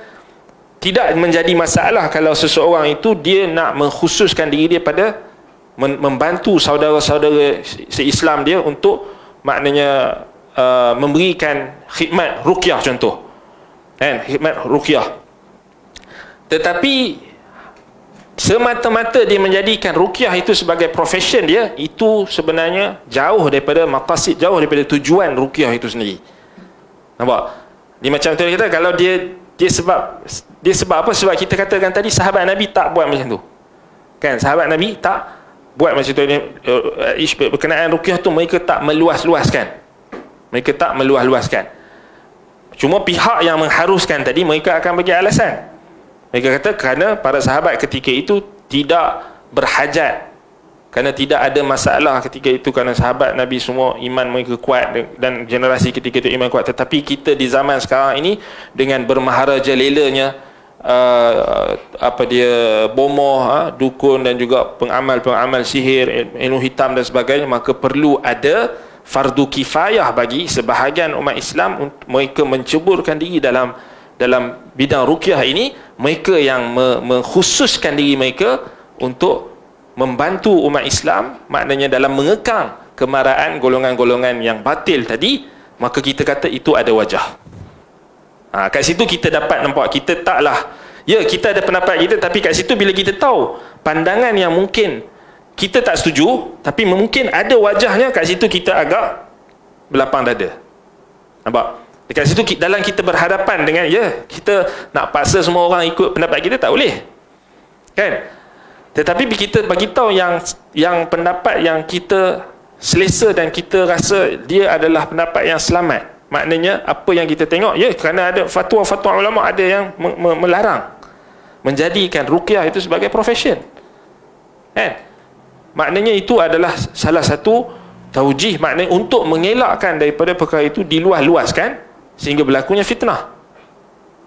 tidak menjadi masalah kalau seseorang itu dia nak mengkhususkan diri dia pada membantu saudara-saudara se-Islam dia untuk maknanya memberikan khidmat ruqyah contoh, kan, khidmat ruqyah. Tetapi semata-mata dia menjadikan ruqyah itu sebagai profession dia, itu sebenarnya jauh daripada maqasid, jauh daripada tujuan ruqyah itu sendiri. Nampak? Dia macam tu kita, kalau dia sebab apa? Sebab kita katakan tadi sahabat Nabi tak buat macam tu, kan? Sahabat Nabi tak buat macam tu. Berkenaan ruqyah tu mereka tak meluas-luaskan, cuma pihak yang mengharuskan tadi mereka akan bagi alasan. Mereka kata kerana para sahabat ketika itu tidak berhajat, kerana tidak ada masalah ketika itu, kerana sahabat Nabi semua iman mereka kuat dan generasi ketika itu iman kuat. Tetapi kita di zaman sekarang ini dengan bermaharaja lelanya bomoh, dukun dan juga pengamal sihir, ilmu hitam dan sebagainya, maka perlu ada fardu kifayah bagi sebahagian umat Islam untuk mereka menceburkan diri dalam bidang ruqyah ini, mereka yang mengkhususkan diri mereka untuk membantu umat Islam, maknanya dalam mengekang kemarahan golongan-golongan yang batil tadi, maka kita kata itu ada wajah. Kat situ kita dapat nampak, kita taklah, ya kita ada pendapat kita, tapi kat situ bila kita tahu pandangan yang mungkin kita tak setuju, tapi mungkin ada wajahnya, kat situ kita agak berlapang dada. Nampak? Dekat situ dalam kita berhadapan dengan, ya kita nak paksa semua orang ikut pendapat kita, tak boleh, kan? Tetapi kita bagi tahu yang pendapat yang kita selesa dan kita rasa dia adalah pendapat yang selamat. Maknanya apa yang kita tengok, ya kerana ada fatwa-fatwa ulama ada yang melarang menjadikan ruqyah itu sebagai profession, kan? Maknanya itu adalah salah satu taujih, maknanya untuk mengelakkan daripada perkara itu diluas-luaskan sehingga berlakunya fitnah,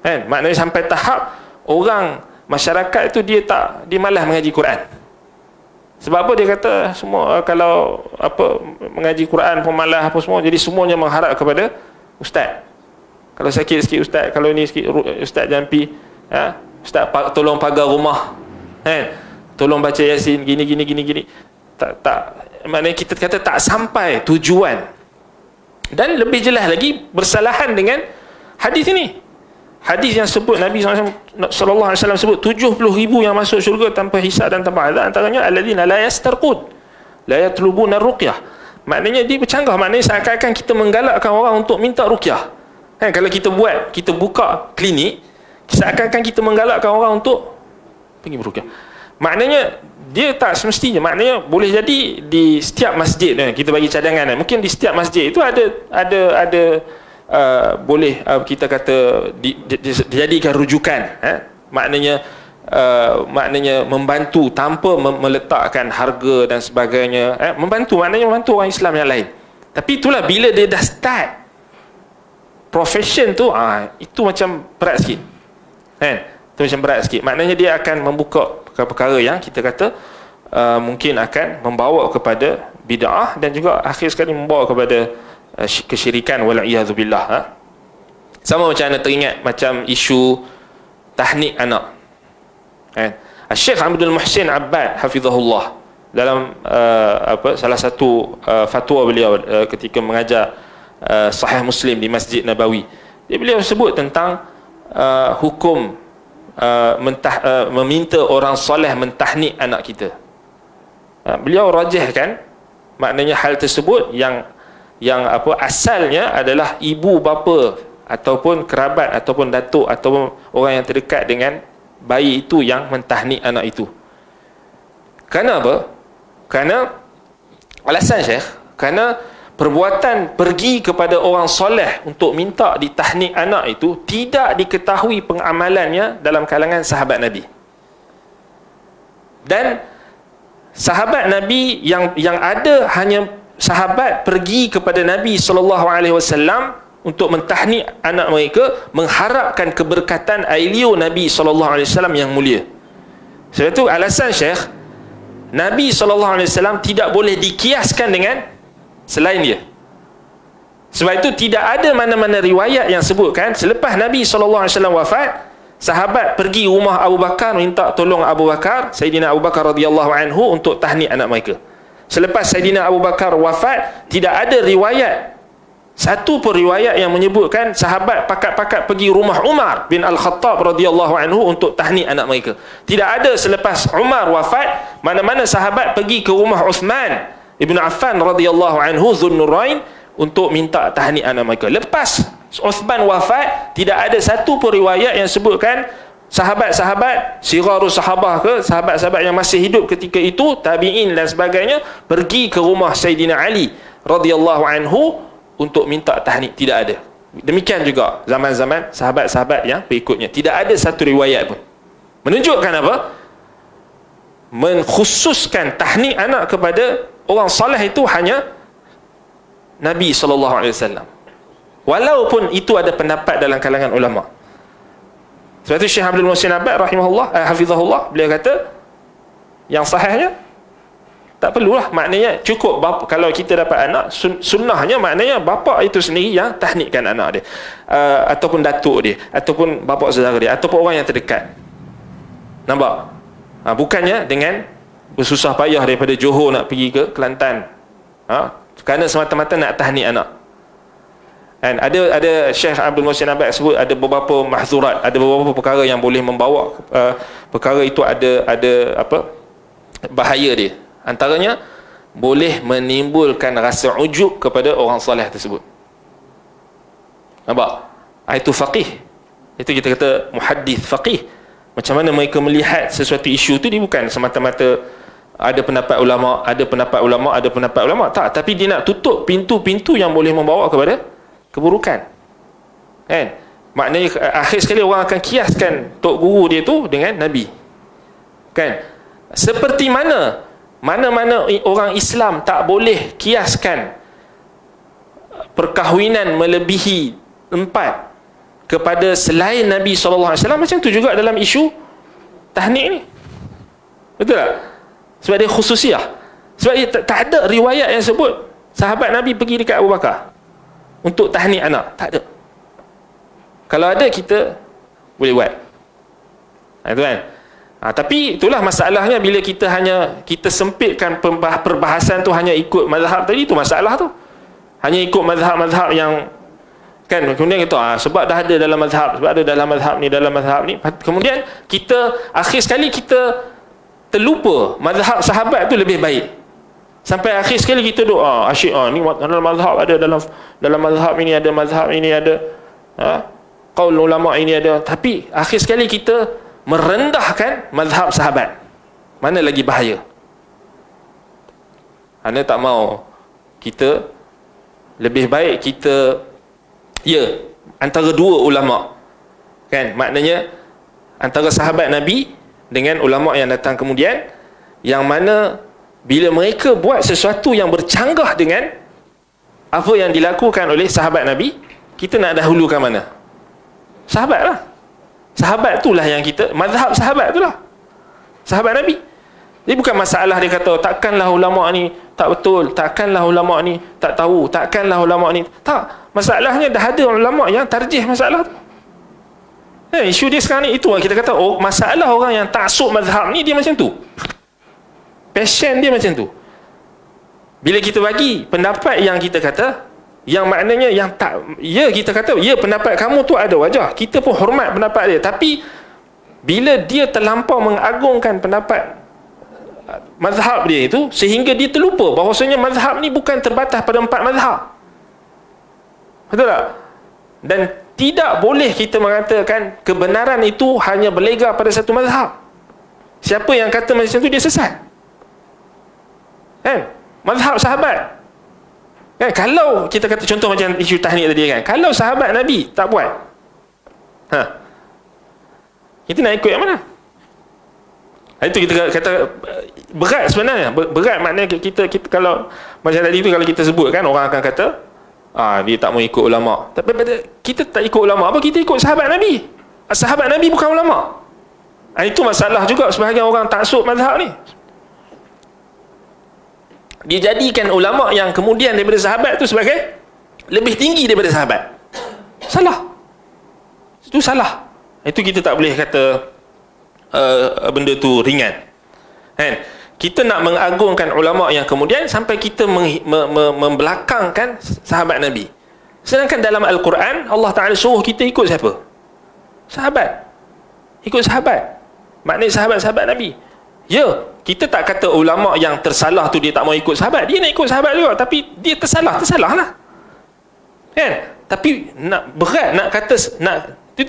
kan? Maknanya sampai tahap orang masyarakat itu dia malas mengaji Quran. Sebab apa? Dia kata semua kalau mengaji Quran pun malas apa semua, jadi semuanya mengharap kepada Ustaz, kalau sakit sikit Ustaz, kalau ni sikit Ustaz jangan pi, Ustaz tolong pagar rumah, kan, tolong baca Yasin gini. Tak, maknanya kita kata tak sampai tujuan. Dan lebih jelas lagi bersalahan dengan hadis ini. Hadis yang sebut Nabi sallallahu alaihi wasallam sebut 70,000 yang masuk syurga tanpa hisab dan tanpa azab, antaranya alladzina la yastarqud la yatlubuna ruqyah. Maknanya dia bercanggah, maknanya seakan-akan kita menggalakkan orang untuk minta ruqyah. Kan, kalau kita buka klinik, seakan-akan kita menggalakkan orang untuk pergi beruqyah. Maknanya dia tak semestinya, maknanya boleh jadi di setiap masjid, kita bagi cadangan, mungkin di setiap masjid itu ada boleh kita kata dijadikan rujukan, maknanya membantu tanpa meletakkan harga dan sebagainya, membantu, maknanya membantu orang Islam yang lain. Tapi itulah bila dia dah start profession tu, itu macam berat sikit, kan? Itu macam berat sikit. Maknanya dia akan membuka perkara yang kita kata mungkin akan membawa kepada bid'ah dan juga akhir sekali membawa kepada kesyirikan wal'iyadzubillah. Sama macam anda teringat macam isu tahnik anak, kan? Syekh Abdul Muhsin Abbad hafizahullah dalam salah satu fatwa beliau ketika mengajar Sahih Muslim di Masjid Nabawi, beliau sebut tentang hukum meminta orang soleh mentahnik anak kita. Beliau rajihkan, maknanya hal tersebut yang asalnya adalah ibu bapa ataupun kerabat ataupun datuk ataupun orang yang terdekat dengan bayi itu yang mentahnik anak itu. Kerana apa? Kerana alasan Syekh, kerana perbuatan pergi kepada orang soleh untuk minta ditahnik anak itu tidak diketahui pengamalannya dalam kalangan sahabat Nabi. Dan sahabat Nabi yang ada hanya sahabat pergi kepada Nabi SAW untuk mentahnik anak mereka, mengharapkan keberkatan ailio Nabi SAW yang mulia. Sebab itu alasan Syekh, Nabi SAW tidak boleh dikiaskan dengan selain dia. Sebab itu tidak ada mana-mana riwayat yang sebutkan selepas Nabi SAW wafat, sahabat pergi rumah Abu Bakar minta tolong Abu Bakar, Sayyidina Abu Bakar radhiyallahu anhu, untuk tahnik anak mereka. Selepas Sayyidina Abu Bakar wafat, tidak ada riwayat, satu pun riwayat yang menyebutkan sahabat pakat-pakat pergi rumah Umar bin Al-Khattab radhiyallahu anhu untuk tahnik anak mereka. Tidak ada selepas Umar wafat, mana-mana sahabat pergi ke rumah Uthman Ibn Affan radhiyallahu anhu Dhunnurain untuk minta tahnik anak mereka. Lepas Uthman wafat, tidak ada satu pun riwayat yang sebutkan sahabat-sahabat sirarus sahabah ke sahabat-sahabat yang masih hidup ketika itu, tabi'in dan sebagainya, pergi ke rumah Sayyidina Ali radhiyallahu anhu untuk minta tahnik. Tidak ada. Demikian juga zaman-zaman sahabat-sahabat yang berikutnya, tidak ada satu riwayat pun. Menunjukkan apa? Mengkhususkan tahnik anak kepada orang soleh itu hanya Nabi SAW. Walaupun itu ada pendapat dalam kalangan ulama. Sebab itu Syekh Abdul Muhsin Abbad hafizahullah, beliau kata yang sahihnya tak perlulah, maknanya cukup bapa, kalau kita dapat anak, sunnahnya maknanya bapa itu sendiri yang tahnikkan anak dia, ataupun datuk dia, ataupun bapa saudara dia, ataupun orang yang terdekat. Nampak? Bukannya dengan bersusah payah daripada Johor nak pergi ke Kelantan, kerana semata-mata nak tahnik anak. Dan ada Syekh Abdul Muhsin Abbad sebut ada beberapa mahzurat, ada beberapa perkara yang boleh membawa perkara itu ada apa bahaya dia. Antaranya boleh menimbulkan rasa ujub kepada orang soleh tersebut. Nampak? Itu faqih. Itu kita kata muhaddis faqih. Macam mana mereka melihat sesuatu isu tu, dia bukan semata-mata ada pendapat ulama, ada pendapat ulama, ada pendapat ulama. Tak, tapi dia nak tutup pintu-pintu yang boleh membawa kepada keburukan. Kan? Maknanya akhir sekali orang akan kiaskan tok guru dia tu dengan Nabi. Kan? Seperti mana orang Islam tak boleh kiaskan perkahwinan melebihi 4 kepada selain Nabi SAW, macam tu juga dalam isu tahnik ni. Betul tak? Sebab dia khususiah. Sebab dia tak ada riwayat yang sebut sahabat Nabi pergi dekat Abu Bakar. untuk tahnik anak. Tak ada. Kalau ada, kita boleh buat. Itu kan. Tapi itulah masalahnya bila kita sempitkan perbahasan tu hanya ikut mazhab tadi, tu masalah tu. Hanya ikut mazhab-mazhab yang kan, kemudian kita sebab dah ada dalam mazhab, sebab ada dalam mazhab ni, kemudian kita akhir sekali kita terlupa mazhab sahabat tu lebih baik. Sampai akhir sekali kita doa asyik ni dalam mazhab ada, dalam mazhab ini ada, mazhab ini ada, qaul ulama ini ada, tapi akhir sekali kita merendahkan mazhab sahabat. Mana lagi bahaya? Anda tak mau, kita lebih baik kita antara dua ulama, kan, maknanya antara sahabat Nabi dengan ulama yang datang kemudian, yang mana bila mereka buat sesuatu yang bercanggah dengan apa yang dilakukan oleh sahabat Nabi, kita nak dahulukan mana? Sahabat lah. Sahabat itulah yang kita, mazhab sahabat itulah sahabat Nabi. Jadi bukan masalah dia kata takkanlah ulama ni tak betul, takkanlah ulama ni tak tahu, takkanlah ulama ni tak. Masalahnya dah ada ulama yang tarjih masalah tu. Isu dia sekarang ni, itu kita kata masalah orang yang taksub mazhab ni, dia macam tu, passion dia macam tu. Bila kita bagi pendapat yang kita kata, yang maknanya yang tak, kita kata pendapat kamu tu ada wajah, kita pun hormat pendapat dia, tapi bila dia terlampau mengagungkan pendapat mazhab dia itu, sehingga dia terlupa bahawasanya mazhab ni bukan terbatas pada 4 mazhab. Betul tak? Dan tidak boleh kita mengatakan kebenaran itu hanya berlega pada satu mazhab. Siapa yang kata macam tu, dia sesat, kan? Mazhab sahabat, kan? Kalau kita kata contoh macam isu tahnik tadi, kan, kalau sahabat Nabi tak buat, kita nak ikut yang mana? Itu kita kata berat sebenarnya. Berat maknanya kita kalau macam tadi tu, kalau kita sebut, kan, orang akan kata dia tak mau ikut ulama. Tapi kita tak ikut ulama apa? Kita ikut sahabat Nabi. Sahabat Nabi bukan ulama. Itu masalah juga sebahagian orang taksub mazhab ni. Dia jadikan ulama yang kemudian daripada sahabat tu sebagai lebih tinggi daripada sahabat. Salah. Itu salah. Itu kita tak boleh kata benda tu ringan, kan? Kita nak mengagungkan ulama yang kemudian sampai kita membelakangkan sahabat Nabi. Sedangkan dalam Al-Quran Allah Ta'ala suruh kita ikut siapa? Sahabat. Ikut sahabat, maknanya sahabat-sahabat Nabi. Kita tak kata ulama yang tersalah tu dia tak mau ikut sahabat, dia nak ikut sahabat juga, tapi dia tersalah lah, kan? Tapi nak berat nak kata,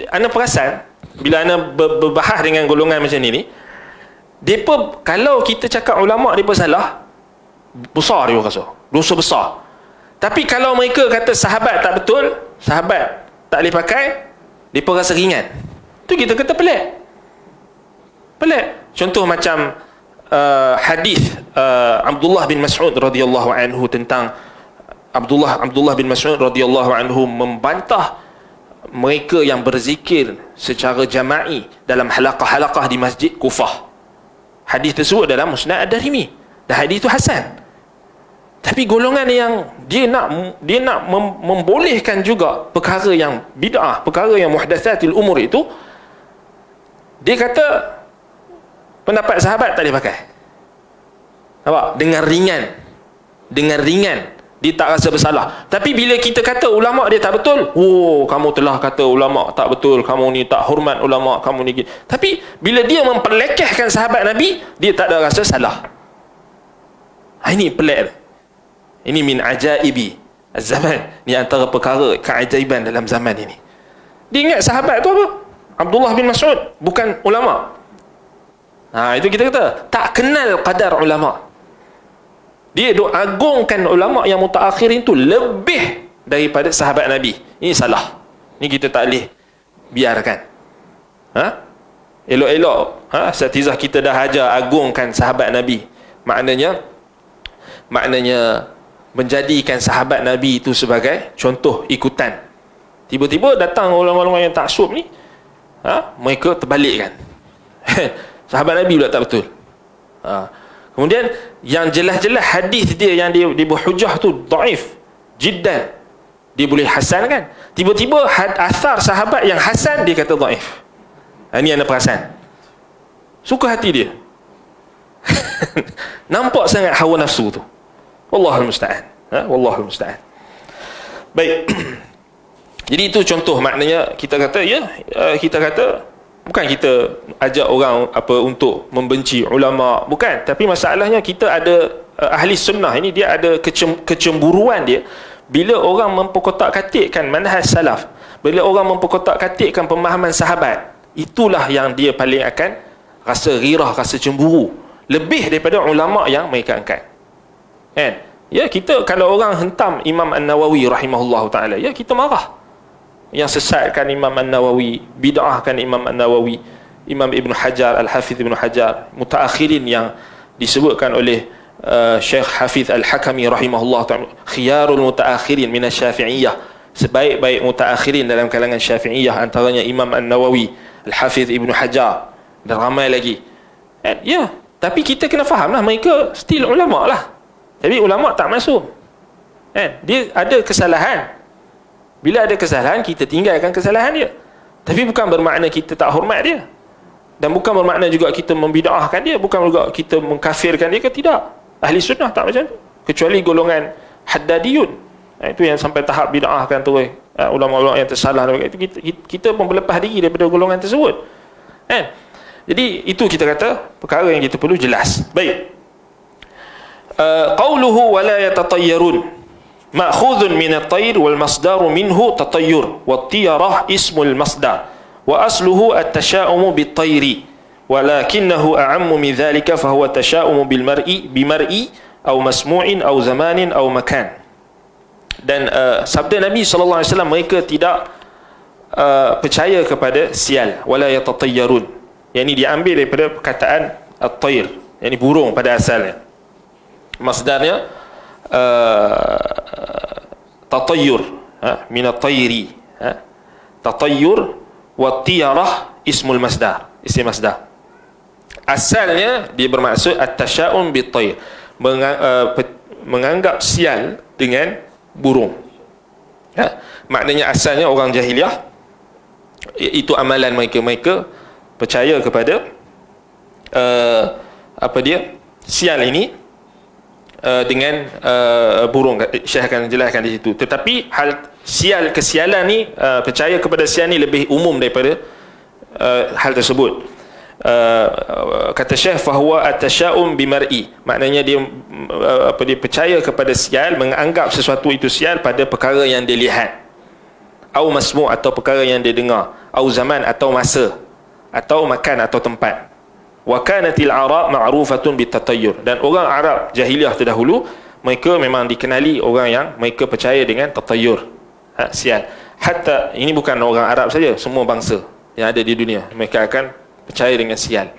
Anda perasan bila Anda berbahas dengan golongan macam ni, depa kalau kita cakap ulama depa salah, besar dia rasa, dosa besar. Tapi kalau mereka kata sahabat tak betul, sahabat tak boleh pakai, depa rasa ringan. Tu kita kata pelik. Contoh macam hadis Abdullah bin Mas'ud radhiyallahu anhu, tentang Abdullah bin Mas'ud radhiyallahu anhu membantah mereka yang berzikir secara jama'i dalam halaqah-halaqah di masjid Kufah. Hadis tersebut dalam Musnad Ad-Darimi, dan hadis itu hasan. Tapi golongan yang dia nak membolehkan juga perkara yang bid'ah, perkara yang muhdatsatil umur itu, dia kata pendapat sahabat tak boleh pakai. Nampak? Dengan ringan dia tak rasa bersalah. Tapi bila kita kata ulama dia tak betul, kamu telah kata ulama tak betul, kamu ni tak hormat ulama, kamu ni. Tapi bila dia memperlekehkan sahabat Nabi, dia tak ada rasa salah. Ini pelik. Ini min ajaibi az-zaman. Ni antara perkara keajaiban dalam zaman ini. Dia ingat sahabat tu apa? Abdullah bin Mas'ud, bukan ulama. Itu kita kata tak kenal qadar ulama. Dia agungkan ulama yang mutaakhirin tu lebih daripada sahabat Nabi. Ini salah. Ini kita tak boleh biarkan. Elok-elok asatizah kita dah ajar agungkan sahabat Nabi. Maknanya menjadikan sahabat Nabi itu sebagai contoh ikutan. Tiba-tiba datang ulama-ulama yang taksub ni, mereka terbalikkan. Sahabat Nabi pula tak betul. Kemudian yang jelas-jelas hadis dia yang dia berhujah tu dhaif jiddan. dia boleh hasan kan. Tiba-tiba asar sahabat yang hasan dia kata dhaif. Ini anda perasan, suka hati dia. Nampak sangat hawa nafsu tu. Wallahul musta'an. Wallahul musta'an. Baik. Jadi itu contoh, maknanya kita kata kita kata bukan kita ajak orang apa untuk membenci ulama, bukan, tapi masalahnya kita ada ahli sunnah ini dia ada kecemburuan dia bila orang memperkotak-katikkan manhaj salaf, bila orang memperkotak-katikkan pemahaman sahabat, itulah yang dia paling akan rasa ghirah, rasa cemburu lebih daripada ulama yang mereka angkat. Kan? Ya, kita kalau orang hentam Imam An-Nawawi rahimahullahu taala, ya kita marah. Yang sesatkan Imam An-Nawawi, bid'ahkan Imam An-Nawawi, Imam Ibn Hajar, Al-Hafiz Ibn Hajar, mutaakhirin yang disebutkan oleh Syekh Hafiz Al-Hakami rahimahullah ta'ala, khiyarul mutaakhirin min asy-Syafi'iyah, sebaik-baik mutaakhirin dalam kalangan Syafi'iyah antaranya Imam An-Nawawi, Al-Hafiz Ibn Hajar dan ramai lagi. Ya, tapi kita kena fahamlah mereka still ulama lah. Tapi ulama tak masuk. Dia ada kesalahan. Bila ada kesalahan, kita tinggalkan kesalahan dia. Tapi bukan bermakna kita tak hormat dia. Dan bukan bermakna juga kita membid'ahkan dia. Bukan juga kita mengkafirkan dia ke tidak. Ahli sunnah tak macam tu. Kecuali golongan haddadiyun. Itu yang sampai tahap bid'ahkan tu. Ulama-ulama yang tersalah. Kita pun berlepas diri daripada golongan tersebut. Jadi itu kita kata perkara yang kita perlu jelas. Baik. Qauluhu wa la yatatayyarun ma'khudhun min at-tayr wal masdaru minhu tatayyur wa at-tiyarah ismul masdar wa asluhu at-tasha'umu bit-tayri walakinahu a'ammu min dhalika fa huwa tasha'umu bil mar'i bi mar'i aw masmu'in aw zamanin aw makan. Dan sabda Nabi sallallahu alaihi wasallam, mereka tidak percaya kepada sial, wala yatatayyarun, yang ini diambil daripada perkataan at-tayr, yang ini burung pada asalnya. Masdarnya tatayyur, min at-tayri, tatayyur wa tiyarah ismul masdar, isim masdar. Asalnya dia bermaksud at-tasya'um bit-tayr, menganggap sial dengan burung. Maknanya asalnya orang jahiliah itu amalan mereka percaya kepada sial ini dengan burung. Syekh akan jelaskan di situ. Tetapi hal kesialan ni, percaya kepada sial ni lebih umum daripada hal tersebut. Kata Syekh, fahuwa at-tasya'um bimar'i, maknanya dia percaya kepada sial, menganggap sesuatu itu sial pada perkara yang dia lihat, au masmu' atau perkara yang dia dengar, au zaman atau masa, atau makan atau tempat. Wa kanatil arab ma'rufatun bitatayyur, dan orang Arab jahiliah terdahulu mereka memang dikenali orang yang mereka percaya dengan tatayyur, sial. Hatta ini bukan orang Arab saja, semua bangsa yang ada di dunia mereka akan percaya dengan sial.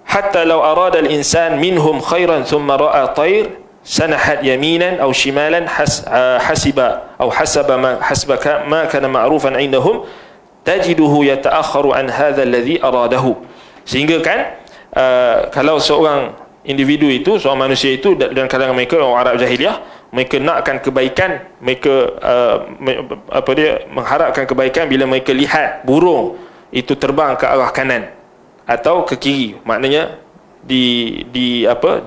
Hatta law arada al-insan minhum khairan thumma ra'a tayr sanahat yaminan aw shimalan hasiba aw hasaba ma kana ma'rufan indahum tajiduhu yata'akhkharu an hadha alladhi aradahu. Sehingga kan kalau seorang individu itu, seorang manusia itu dan kalangan mereka orang Arab jahiliah, mereka nakkan kebaikan, mereka mengharapkan kebaikan bila mereka lihat burung itu terbang ke arah kanan atau ke kiri, maknanya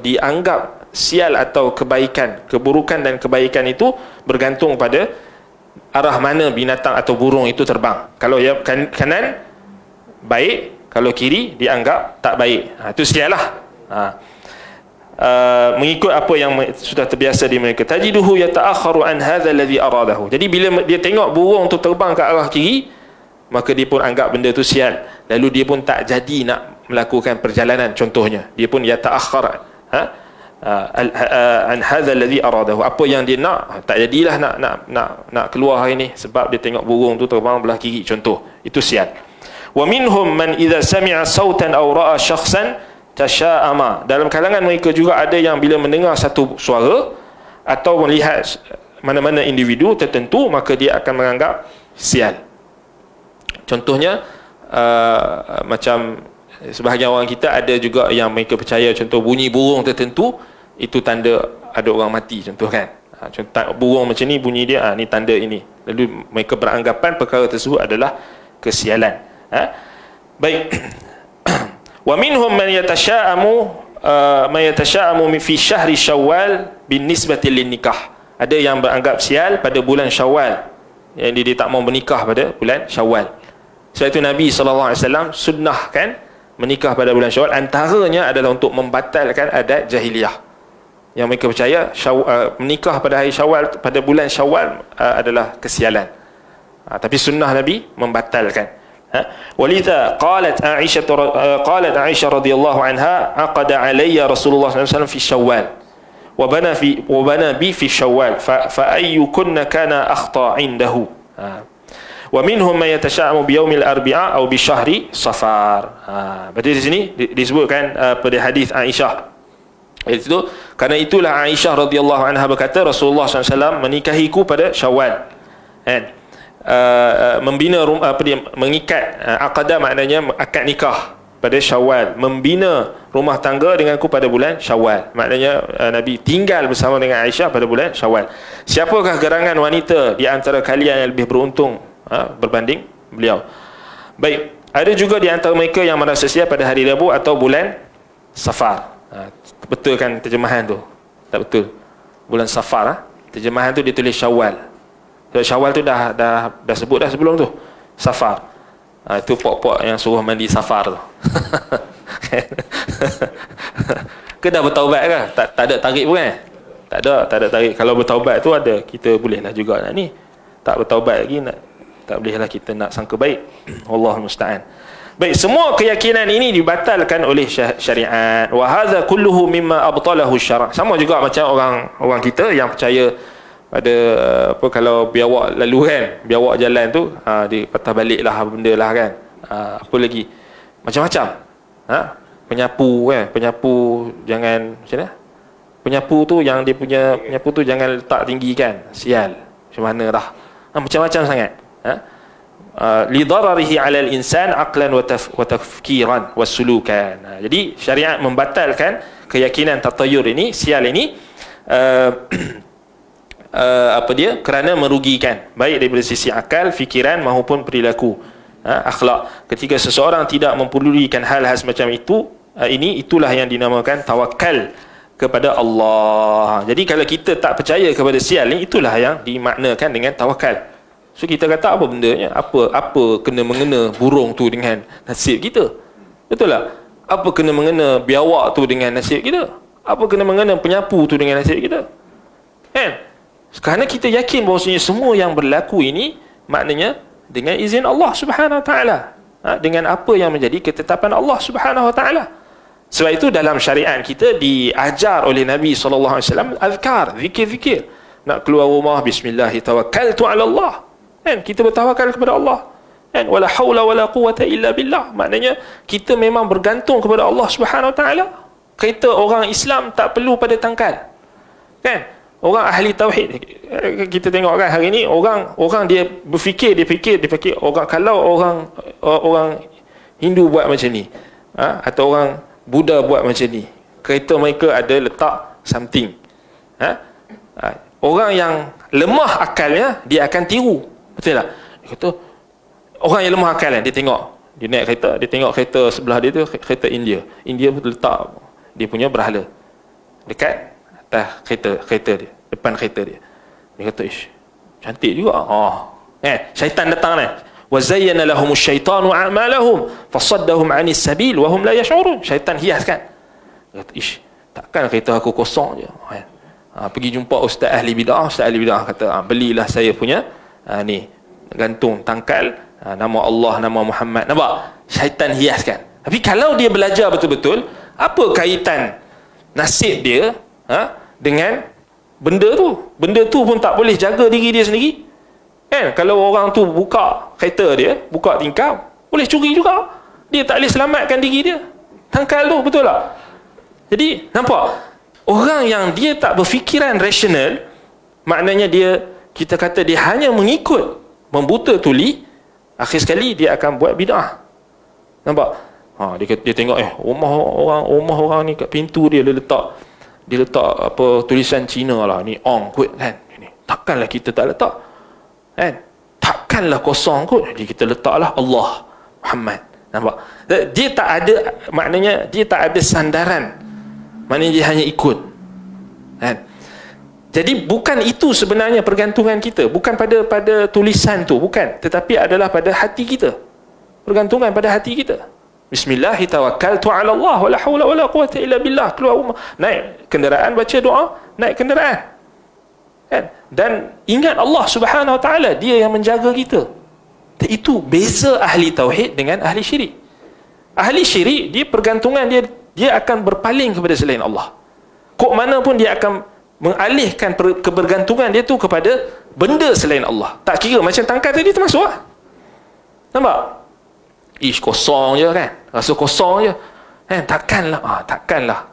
dianggap sial atau kebaikan, keburukan dan kebaikan itu bergantung pada arah mana binatang atau burung itu terbang. Kalau ya kanan baik, kalau kiri dianggap tak baik. Itu sial lah. Mengikut apa yang sudah terbiasa di mereka. Tajiduhu yata'akhkharu an hadha alladhi aradahu. Jadi bila dia tengok burung tu terbang ke arah kiri, maka dia pun anggap benda tu sial. Lalu dia pun tak jadi nak melakukan perjalanan, contohnya. Dia pun yata'akhkhar an hadha alladhi aradahu. Apa yang dia nak, tak jadilah nak keluar hari ni sebab dia tengok burung tu terbang belah kiri, contoh. Itu sial. Wa minhum man idza sami'a sautan aw ra'a syakhsan tasya'ama. Dalam kalangan mereka juga ada yang bila mendengar satu suara atau melihat mana-mana individu tertentu, maka dia akan menganggap sial. Contohnya macam sebahagian orang kita ada juga yang mereka percaya, contoh bunyi burung tertentu itu tanda ada orang mati, contoh kan. Contoh burung macam ni bunyi dia, ni tanda ini. Lalu mereka beranggapan perkara tersebut adalah kesialan. Baik. Wa minhum man yatasha'amu fi syahri Syawal binisbati lin nikah. Ada yang beranggap sial pada bulan Syawal, yang dia tak mau menikah pada bulan Syawal. Sebab itu Nabi SAW sunnahkan menikah pada bulan Syawal. Antaranya adalah untuk membatalkan adat jahiliyah yang mereka percaya menikah pada hari Syawal, pada bulan Syawal adalah kesialan. Tapi sunnah Nabi membatalkan. Walidha qalat Aisyah radhiyallahu anha aqada alayya Rasulullah SAW fi Syawal wa bana bi fi Syawal fa ayyukunna kana akhta indahu. Wa minhum man yatasha'amu bi yaumil arbi'a aw bi syahri Safar. Berarti di sini disebutkan pada hadis Aisyah. Itu karena itulah Aisyah radhiyallahu anha berkata Rasulullah SAW menikahiku pada Syawal. Membina rumah, mengikat, aqada maknanya akad nikah pada Syawal, membina rumah tangga denganku pada bulan Syawal. Maknanya Nabi tinggal bersama dengan Aisyah pada bulan Syawal. Siapakah gerangan wanita di antara kalian yang lebih beruntung berbanding beliau? Baik, ada juga di antara mereka yang merasa sial pada hari Rabu atau bulan Safar. Betul kan terjemahan tu? Tak betul. Bulan Safar, terjemahan tu dia tulis Syawal. Syawal tu dah sebut dah sebelum tu. Safar. Itu pok-pok yang suruh mandi Safar tu. Ke dah bertaubat ke? Tak ada tarik pun kan? Tak ada tarik. Kalau bertaubat tu ada, kita bolehlah juga nak ni. Tak bertaubat lagi tak bolehlah kita nak sangka baik. Wallahu musta'an. Baik, semua keyakinan ini dibatalkan oleh syariat. Wa hadza kulluhu mimma abtalahu syara'. Sama juga macam orang kita yang percaya pada kalau biawak lalu kan, biawak jalan tu dipatah baliklah benda lah kan. Apa lagi? Macam-macam. Penyapu kan, penyapu jangan macam mana? Penyapu tu yang dia punya penyapu tu jangan letak tinggi kan. Sial. Macam mana dah? Macam-macam sangat. Li dararihi 'ala al-insan aqlan wa tafkiran wa sulukan. Jadi syariat membatalkan keyakinan tatayur ini, sial ini kerana merugikan baik daripada sisi akal, fikiran maupun perilaku, akhlak. Ketika seseorang tidak mempedulikan hal-hal semacam itu, itulah yang dinamakan tawakal kepada Allah. Jadi kalau kita tak percaya kepada sial ni, itulah yang dimaknakan dengan tawakal. So kita kata apa bendanya? Apa kena mengena burung tu dengan nasib kita? Betul tak? Apa kena mengena biawak tu dengan nasib kita? Apa kena mengena penyapu tu dengan nasib kita? Kan? Kerana kita yakin bahawasanya semua yang berlaku ini maknanya dengan izin Allah Subhanahu Wa Taala, dengan apa yang menjadi ketetapan Allah Subhanahu Wa Taala. Sebab itu dalam syariat kita diajar oleh Nabi SAW azkar, zikir-zikir. Nak keluar rumah, bismillah, tawakkaltu ala Allah. Kan? Kita bertawakal kepada Allah. Kan? Wala haula wala quwata illa billah. Maknanya kita memang bergantung kepada Allah Subhanahu Wa Taala. Kereta orang Islam tak perlu pada tangkal. Kan? Orang ahli tauhid, kita tengok kan hari ni orang dia berfikir orang, kalau orang Hindu buat macam ni, atau orang Buddha buat macam ni, kereta mereka ada letak something. Orang yang lemah akalnya dia akan tiru. Betul tak? Dia kata orang yang lemah akalnya dia tengok, dia naik kereta, dia tengok kereta sebelah dia tu kereta India letak dia punya berhala dekat atas kereta dia, depan kereta dia. Dia kata, ish, cantik juga. Syaitan datang ni. Wa zayyana lahumus syaitanu a'malahum fasaddahum 'anis sabil wa hum la yash'urun. Syaitan hiaskan. Dia kata, ish, takkan kereta aku kosong je. Pergi jumpa ustaz ahli bidah. Ustaz ahli bidah kata, belilah saya punya ni, gantung tangkal nama Allah, nama Muhammad. Nampak? Syaitan hiaskan. Tapi kalau dia belajar betul-betul, apa kaitan nasib dia dengan benda tu? Benda tu pun tak boleh jaga diri dia sendiri. Kan? Kalau orang tu buka kereta dia, buka tingkap, boleh curi juga. Dia tak boleh selamatkan diri dia. Tangkal tu, betul tak? Jadi, nampak? Orang yang dia tak berfikiran rasional, maknanya kita kata dia hanya mengikut, membuta tuli, akhir sekali dia akan buat bid'ah. Nampak? Dia tengok rumah orang ni kat pintu dia letak dia letak apa tulisan Cina lah, ni Ong kot kan, ini takkanlah kita tak letak kan, takkanlah kosong kot, jadi kita letaklah Allah Muhammad. Nampak? Dia tak ada, maknanya dia tak ada sandaran, maknanya dia hanya ikut kan. Jadi bukan itu sebenarnya pergantungan kita, bukan pada tulisan tu, bukan, tetapi adalah pada hati kita, pergantungan pada hati kita. Bismillahi tawakkaltu ala Allah wala hawla wala quwwata illa billah. Keluar rumah, naik kenderaan baca doa, naik kenderaan kan? Dan ingat Allah Subhanahu wa taala, dia yang menjaga kita. Itu beza ahli tauhid dengan ahli syirik. Ahli syirik, dia pergantungan dia akan berpaling kepada selain Allah. Kok mana pun dia akan mengalihkan kebergantungan dia tu kepada benda selain Allah. Tak kira macam tangkal tadi termasuk lah. Nampak? Ish, kosong je kan, rasa kosong je kan, takkanlah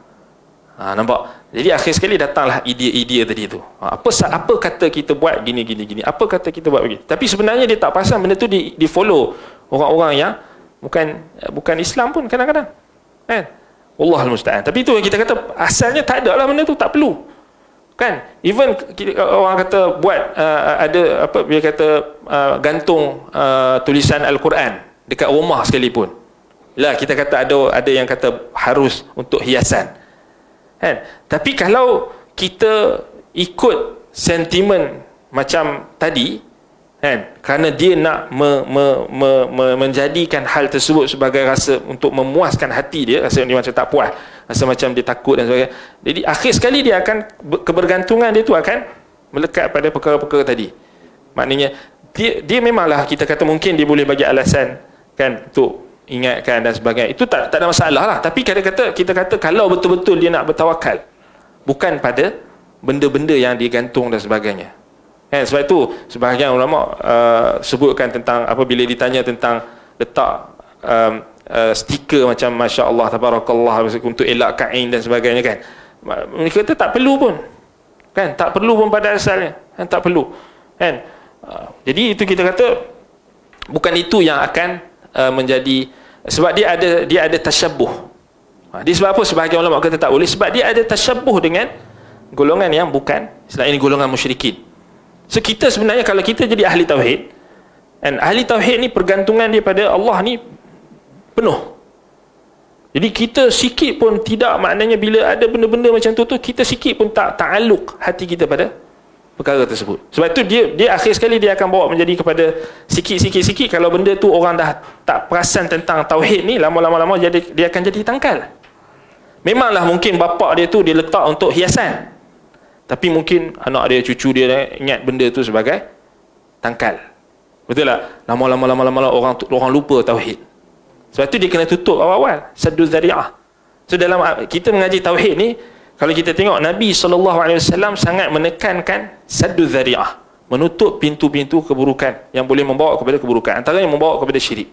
nampak. Jadi akhir sekali datanglah idea tadi tu. Apa kata kita buat gini, apa kata kita buat begini. Tapi sebenarnya dia tak pasal benda tu di follow orang-orang yang bukan Islam pun kadang-kadang kan. Wallahul musta'an. Tapi itu yang kita kata asalnya tak ada lah benda tu, tak perlu kan. Even orang kata buat ada apa, dia kata gantung tulisan Al-Quran dekat rumah sekalipun lah, kita kata ada yang kata harus untuk hiasan kan. Tapi kalau kita ikut sentimen macam tadi kan, kerana dia nak menjadikan hal tersebut sebagai rasa untuk memuaskan hati dia, rasa dia macam tak puas, rasa macam dia takut dan sebagainya, jadi akhir sekali dia akan, kebergantungan dia tu akan melekat pada perkara-perkara tadi. Maknanya dia memanglah kita kata mungkin dia boleh bagi alasan kan untuk ingatkan dan sebagainya, itu tak ada masalah lah. Tapi kadang-kadang kita kata kalau betul-betul dia nak bertawakal, bukan pada benda-benda yang digantung dan sebagainya kan. Sebab itu sebahagian ulama sebutkan tentang apabila ditanya tentang letak stiker macam Masya Allah, Tabarakallah untuk elak kain dan sebagainya kan, mereka kata tak perlu pun kan, tak perlu pun pada asalnya kan, tak perlu kan. Jadi itu kita kata bukan itu yang akan menjadi, sebab dia ada tasyabbuh. Dia sebab apa sebahagian ulama kata tak boleh, sebab dia ada tasyabbuh dengan golongan yang bukan, selain ini golongan musyrikin. So kita sebenarnya kalau kita jadi ahli tauhid, dan ahli tauhid ni pergantungan dia pada Allah ni penuh. Jadi kita sikit pun tidak, maknanya bila ada benda-benda macam tu kita sikit pun tak ta'alluq hati kita pada perkara tersebut. Sebab itu dia akhir sekali dia akan bawa menjadi kepada sikit kalau benda tu orang dah tak perasan tentang tauhid ni, lama-lama dia akan jadi tangkal. Memanglah mungkin bapak dia tu dia letak untuk hiasan, tapi mungkin anak dia, cucu dia ingat benda tu sebagai tangkal. Betul tak? Lama-lama orang lupa tauhid. Sebab tu dia kena tutup awal-awal, sadduz zari'ah. So dalam kita mengaji tauhid ni, kalau kita tengok Nabi SAW sangat menekankan sadduz zari'ah, menutup pintu-pintu keburukan yang boleh membawa kepada keburukan, antaranya membawa kepada syirik.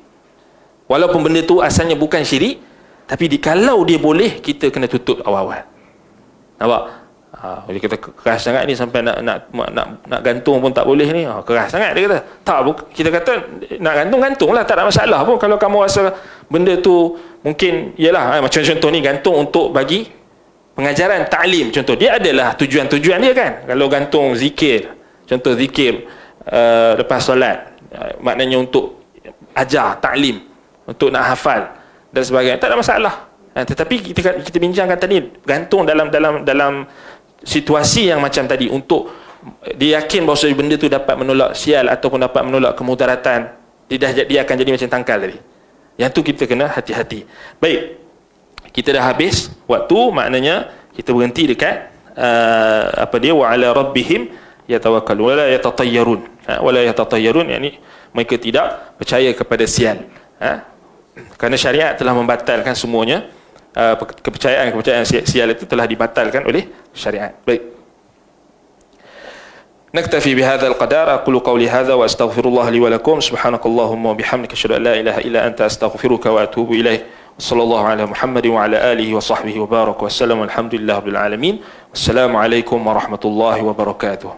Walaupun benda tu asalnya bukan syirik, tapi kalau dia boleh, kita kena tutup awal-awal. Nampak? Dia kata keras sangat ni sampai nak gantung pun tak boleh ni. Keras sangat dia kata. Tak, kita kata nak gantung-gantunglah, tak ada masalah pun kalau kamu rasa benda tu mungkin ialah macam contoh ni gantung untuk bagi pengajaran ta'lim, contoh dia adalah tujuan-tujuan dia kan. Kalau gantung zikir, contoh zikir lepas solat, maknanya untuk ajar, ta'lim, untuk nak hafal dan sebagainya, tak ada masalah. Tetapi kita bincangkan tadi, gantung dalam situasi yang macam tadi, untuk dia yakin bahawa benda tu dapat menolak sial ataupun dapat menolak kemudaratan, dia akan jadi macam tangkal tadi. Yang tu kita kena hati-hati. Baik, kita dah habis waktu, maknanya kita berhenti dekat wa ala rabbihim yatawakkalun wala yatatayyarun. Wala yatatayyarun, yakni mereka tidak percaya kepada sial. Kerana syariat telah membatalkan semuanya. Kepercayaan sial itu telah dibatalkan oleh syariat. Baik. نكتفي بهذا القدر. أقول قولي هذا وأستغفر الله لي ولكم. سبحانك اللهم وبحمدك أشهد أن لا إله إلا أنت أستغفرك وأتوب إليه. وصلى الله على محمد وعلى آله وصحبه وبارك وسلم والحمد لله رب العالمين. والسلام عليكم ورحمة الله وبركاته.